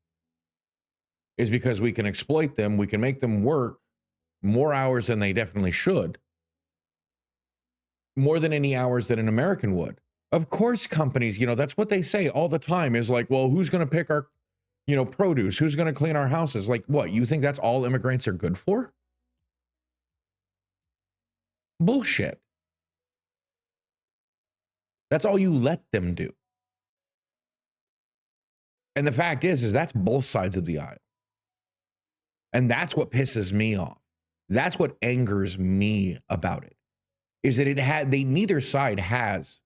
is because we can exploit them. We can make them work more hours than they definitely should, more than any hours that an American would. Of course, companies, that's what they say all the time is like, well, who's going to pick our, produce? Who's going to clean our houses? Like, what? You think that's all immigrants are good for? Bullshit. That's all you let them do. And the fact is that's both sides of the aisle. And that's what pisses me off. That's what angers me about it, is that neither side has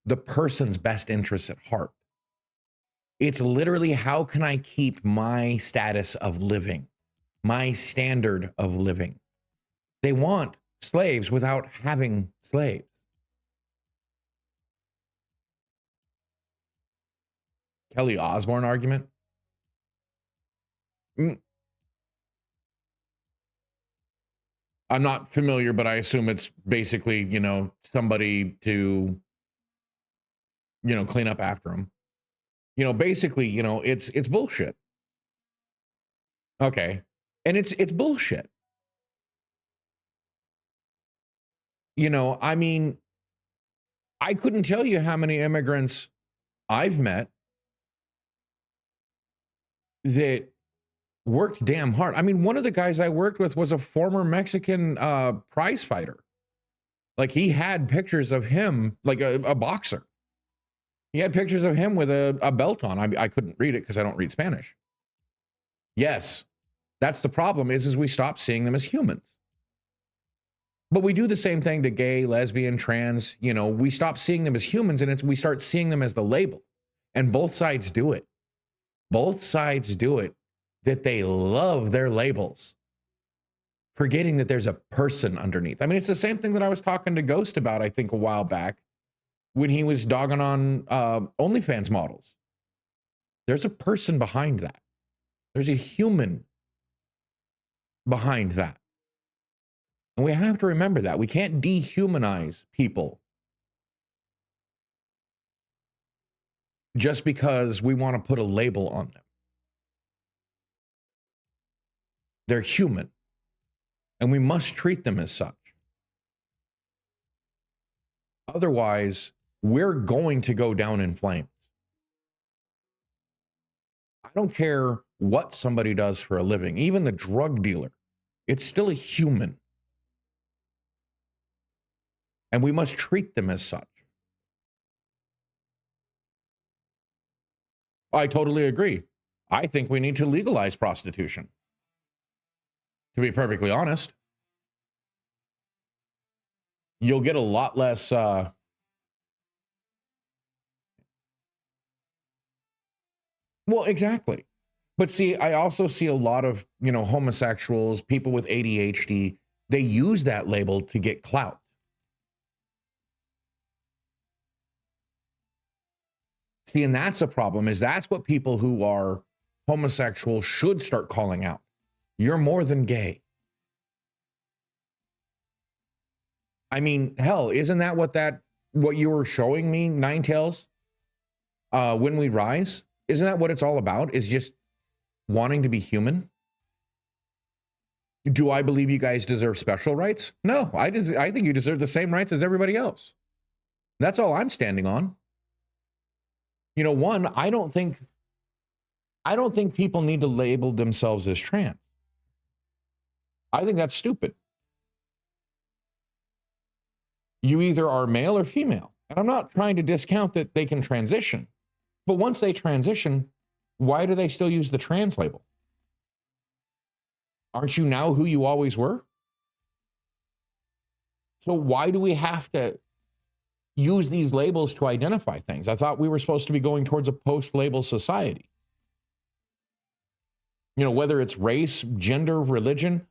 the person's best interests at heart. It's literally, how can I keep my status of living, my standard of living? They want slaves without having slaves. Kelly Osbourne argument? I'm not familiar, but I assume it's basically, somebody to, clean up after them. Basically, it's bullshit. Okay. And it's bullshit. You know, I mean, I couldn't tell you how many immigrants I've met that worked damn hard. I mean, one of the guys I worked with was a former Mexican prize fighter. Like he had pictures of him, like a boxer. He had pictures of him with a belt on. I couldn't read it because I don't read Spanish. Yes, that's the problem is we stop seeing them as humans. But we do the same thing to gay, lesbian, trans. You know, we stop seeing them as humans and we start seeing them as the label. And both sides do it. Both sides do it, that they love their labels, forgetting that there's a person underneath. I mean, it's the same thing that I was talking to Ghost about, I think, a while back when he was dogging on OnlyFans models. There's a person behind that. There's a human behind that. And we have to remember that. We can't dehumanize people just because we want to put a label on them. They're human, and we must treat them as such. Otherwise, we're going to go down in flames. I don't care what somebody does for a living, even the drug dealer, it's still a human. And we must treat them as such. I totally agree. I think we need to legalize prostitution. To be perfectly honest, you'll get a lot less. Well, exactly. But see, I also see a lot of, homosexuals, people with ADHD, they use that label to get clout. See, and that's a problem, is that's what people who are homosexual should start calling out. You're more than gay. I mean, hell, isn't that what you were showing me, Nine Tails? When We Rise? Isn't that what it's all about? Is just wanting to be human? Do I believe you guys deserve special rights? No, I think you deserve the same rights as everybody else. That's all I'm standing on. One, I don't think people need to label themselves as trans. I think that's stupid. You either are male or female. And I'm not trying to discount that they can transition. But once they transition, why do they still use the trans label? Aren't you now who you always were? So why do we have to use these labels to identify things? I thought we were supposed to be going towards a post-label society. Whether it's race, gender, religion,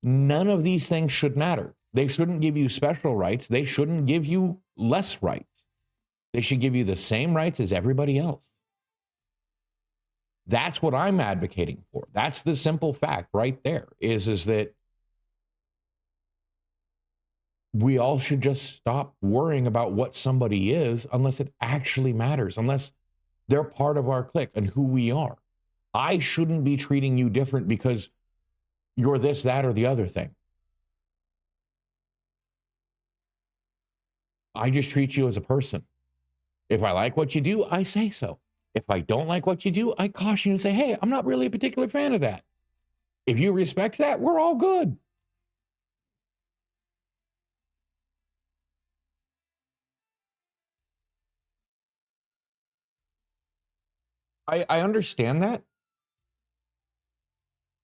none of these things should matter. They shouldn't give you special rights. They shouldn't give you less rights. They should give you the same rights as everybody else. That's what I'm advocating for. That's the simple fact right there, is that we all should just stop worrying about what somebody is unless it actually matters, unless they're part of our clique and who we are. I shouldn't be treating you different because you're this, that, or the other thing. I just treat you as a person. If I like what you do, I say so. If I don't like what you do, I caution you and say, hey, I'm not really a particular fan of that. If you respect that, we're all good. I understand that.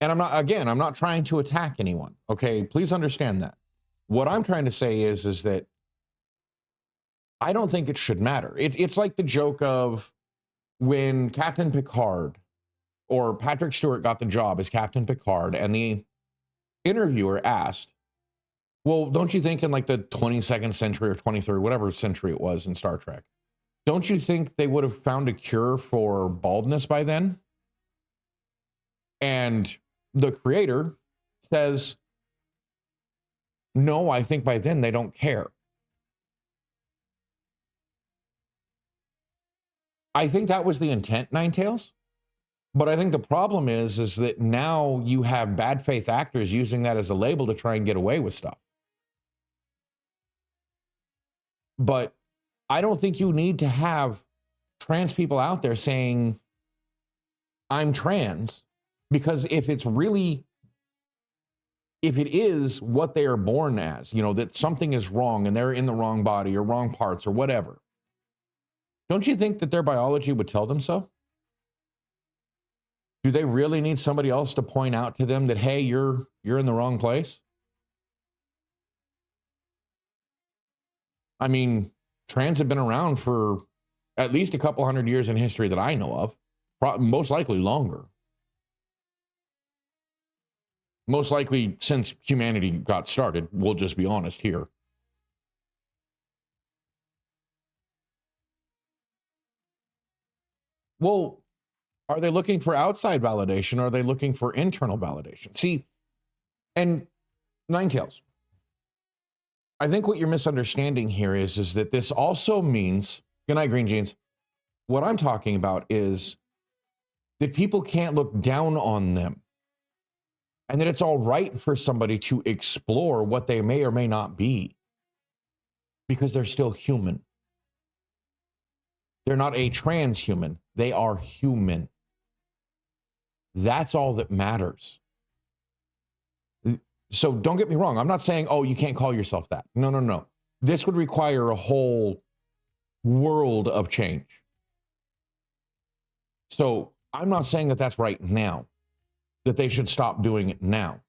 And I'm not trying to attack anyone. Okay, please understand that. What I'm trying to say is that I don't think it should matter. It's like the joke of when Captain Picard or Patrick Stewart got the job as Captain Picard, and the interviewer asked, well, don't you think in like the 22nd century or 23rd, whatever century it was in Star Trek, don't you think they would have found a cure for baldness by then? And the creator says, no, I think by then they don't care. I think that was the intent, Nine Tails. But I think the problem is that now you have bad faith actors using that as a label to try and get away with stuff. But I don't think you need to have trans people out there saying, I'm trans, because if it is what they are born as, that something is wrong and they're in the wrong body or wrong parts or whatever, don't you think that their biology would tell them so? Do they really need somebody else to point out to them that, hey, you're in the wrong place? I mean, trans have been around for at least a couple hundred years in history that I know of, most likely longer. Most likely since humanity got started. We'll just be honest here. Well, are they looking for outside validation? Or are they looking for internal validation? See, and Nine Tails, I think what you're misunderstanding here is that this also means, good night, Green Jeans. What I'm talking about is that people can't look down on them, and that it's all right for somebody to explore what they may or may not be because they're still human. They're not a transhuman. They are human. That's all that matters. So don't get me wrong. I'm not saying, oh, you can't call yourself that. No. This would require a whole world of change. So I'm not saying that that's right now, that they should stop doing it now.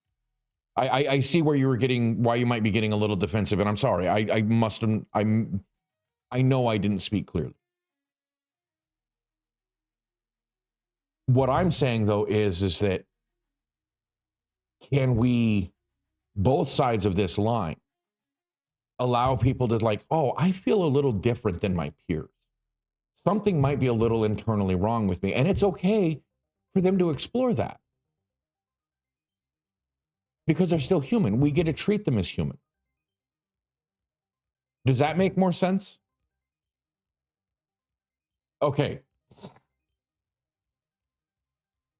I see why you might be getting a little defensive, and I'm sorry. I know I didn't speak clearly. What I'm saying, though, is that can we, both sides of this line, allow people to oh, I feel a little different than my peers. Something might be a little internally wrong with me, and it's okay for them to explore that. Because they're still human. We get to treat them as human. Does that make more sense? Okay.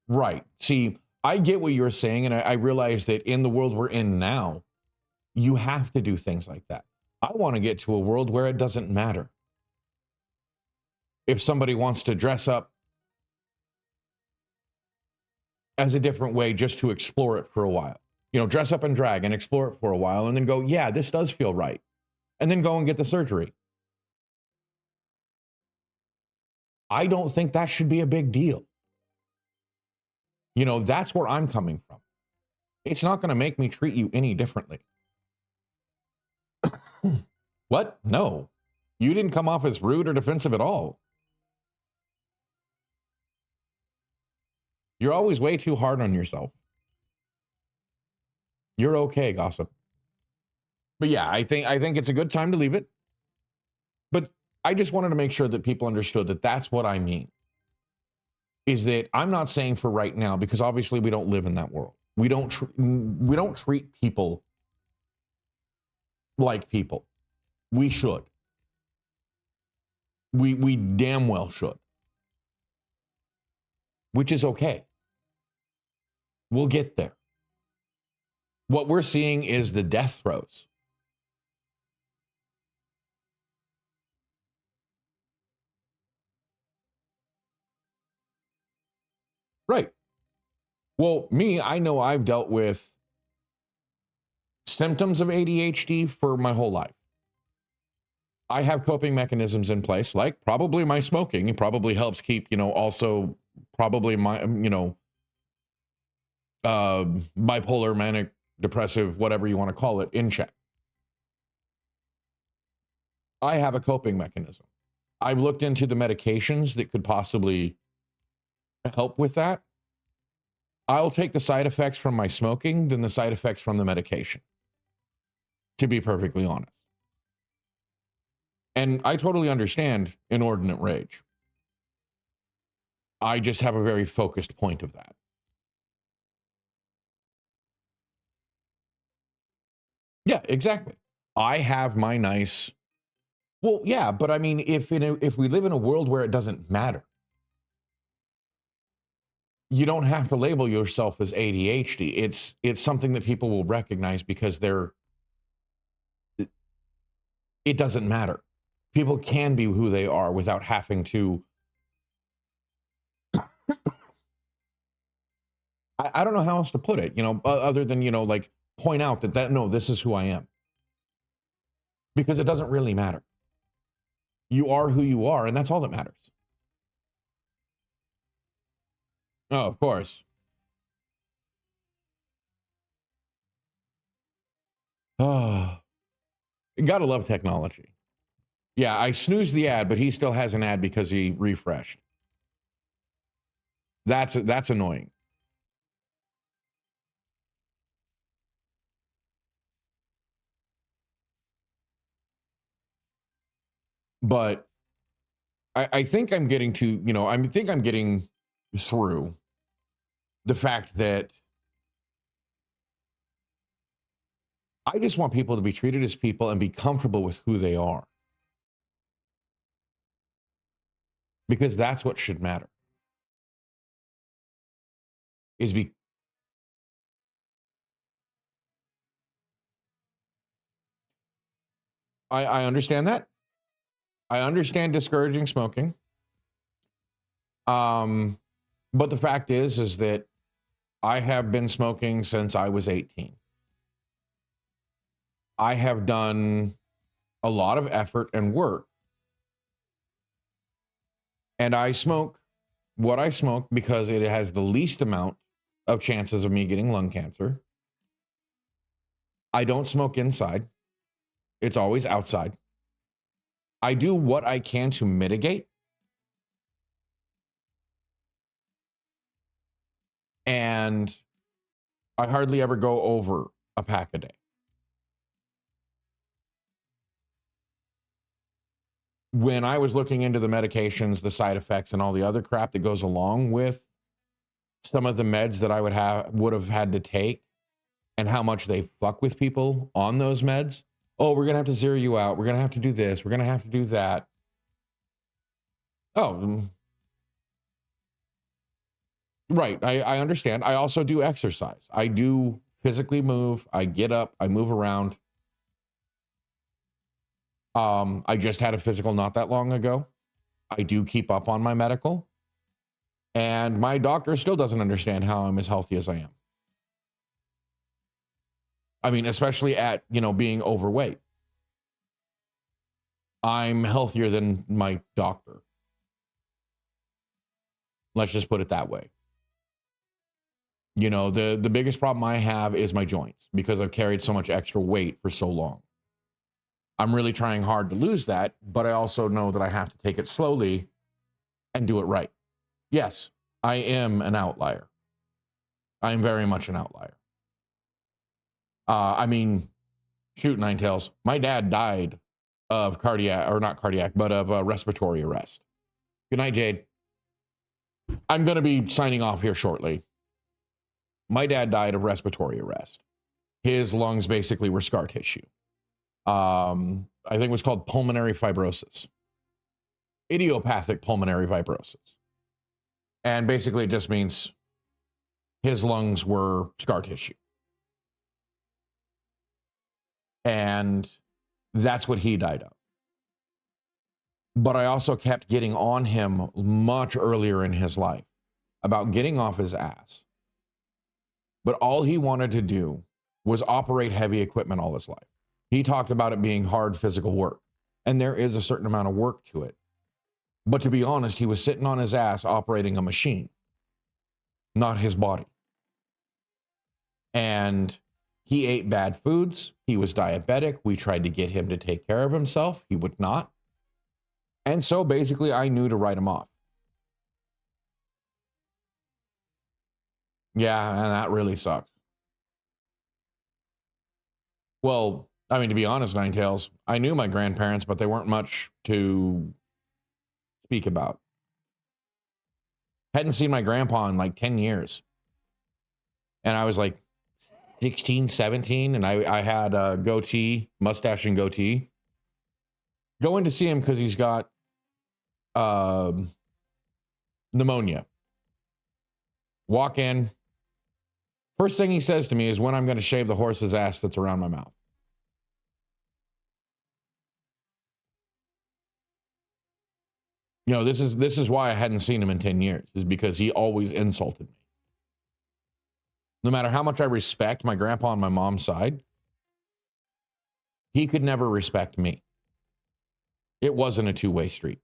Right. See, I get what you're saying, and I realize that in the world we're in now, you have to do things like that. I want to get to a world where it doesn't matter. If somebody wants to dress up as a different way just to explore it for a while, dress up in drag and explore it for a while and then go, yeah, this does feel right. And then go and get the surgery. I don't think that should be a big deal. That's where I'm coming from. It's not going to make me treat you any differently. What? No. You didn't come off as rude or defensive at all. You're always way too hard on yourself. You're okay, gossip. But yeah, I think it's a good time to leave it. But I just wanted to make sure that people understood that that's what I mean. Is that I'm not saying for right now, because obviously we don't live in that world. We don't treat people like people. We should. We damn well should. Which is okay. We'll get there. What we're seeing is the death throes. Right. Well, I know I've dealt with symptoms of ADHD for my whole life. I have coping mechanisms in place, like probably my smoking. It probably helps keep, also probably my, bipolar, manic, depressive, whatever you want to call it, in check. I have a coping mechanism. I've looked into the medications that could possibly help with that. I'll take the side effects from my smoking than the side effects from the medication, to be perfectly honest. And I totally understand inordinate rage. I just have a very focused point of that. Yeah, exactly. I have my nice. Well, yeah, but I mean, if we live in a world where it doesn't matter, you don't have to label yourself as ADHD. It's something that people will recognize because it doesn't matter. People can be who they are without having to. I don't know how else to put it, other than, like point out that no, this is who I am. Because it doesn't really matter. You are who you are, and that's all that matters. Oh, of course. Oh, gotta love technology. Yeah, I snoozed the ad, but he still has an ad because he refreshed. That's annoying. But I think I'm getting to, I think I'm getting through the fact that I just want people to be treated as people and be comfortable with who they are. Because that's what should matter. I understand that. I understand discouraging smoking. But the fact is that I have been smoking since I was 18. I have done a lot of effort and work. And I smoke what I smoke because it has the least amount of chances of me getting lung cancer. I don't smoke inside. It's always outside. I do what I can to mitigate. And I hardly ever go over a pack a day. When I was looking into the medications, the side effects, and all the other crap that goes along with some of the meds that I would have had to take and how much they fuck with people on those meds. Oh, we're going to have to zero you out. We're going to have to do this. We're going to have to do that. Oh, right. I understand. I also do exercise. I do physically move. I get up. I move around. I just had a physical not that long ago. I do keep up on my medical. And my doctor still doesn't understand how I'm as healthy as I am. I mean, especially at, being overweight. I'm healthier than my doctor. Let's just put it that way. The biggest problem I have is my joints because I've carried so much extra weight for so long. I'm really trying hard to lose that, but I also know that I have to take it slowly and do it right. Yes, I am an outlier. I am very much an outlier. Shoot, Nine Tails. My dad died of respiratory arrest. Good night, Jade. I'm going to be signing off here shortly. My dad died of respiratory arrest. His lungs basically were scar tissue. I think it was called pulmonary fibrosis. Idiopathic pulmonary fibrosis. And basically it just means his lungs were scar tissue. And that's what he died of. But I also kept getting on him much earlier in his life about getting off his ass. But all he wanted to do was operate heavy equipment all his life. He talked about it being hard physical work. And there is a certain amount of work to it. But to be honest, he was sitting on his ass operating a machine, not his body. And he ate bad foods. He was diabetic. We tried to get him to take care of himself. He would not. And so basically I knew to write him off. Yeah, and that really sucks. Well, to be honest, Nine Tails, I knew my grandparents, but they weren't much to speak about. Hadn't seen my grandpa in like 10 years. And I was like 16, 17, and I had a goatee, mustache and goatee. Going to see him because he's got pneumonia. Walk in. First thing he says to me is when I'm going to shave the horse's ass that's around my mouth. You know, this is why I hadn't seen him in 10 years, is because he always insulted me. No matter how much I respect my grandpa on my mom's side, he could never respect me. It wasn't a two-way street.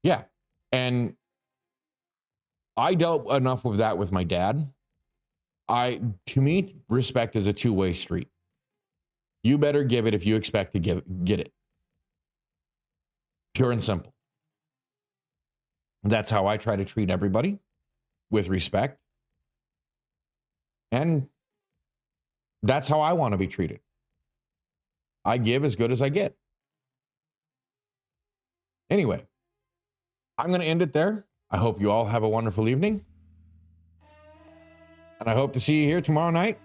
Yeah. And I dealt enough with that with my dad. To me, respect is a two-way street. You better give it if you expect to get it. Pure and simple. That's how I try to treat everybody, with respect. And that's how I want to be treated. I give as good as I get. Anyway, I'm going to end it there. I hope you all have a wonderful evening. And I hope to see you here tomorrow night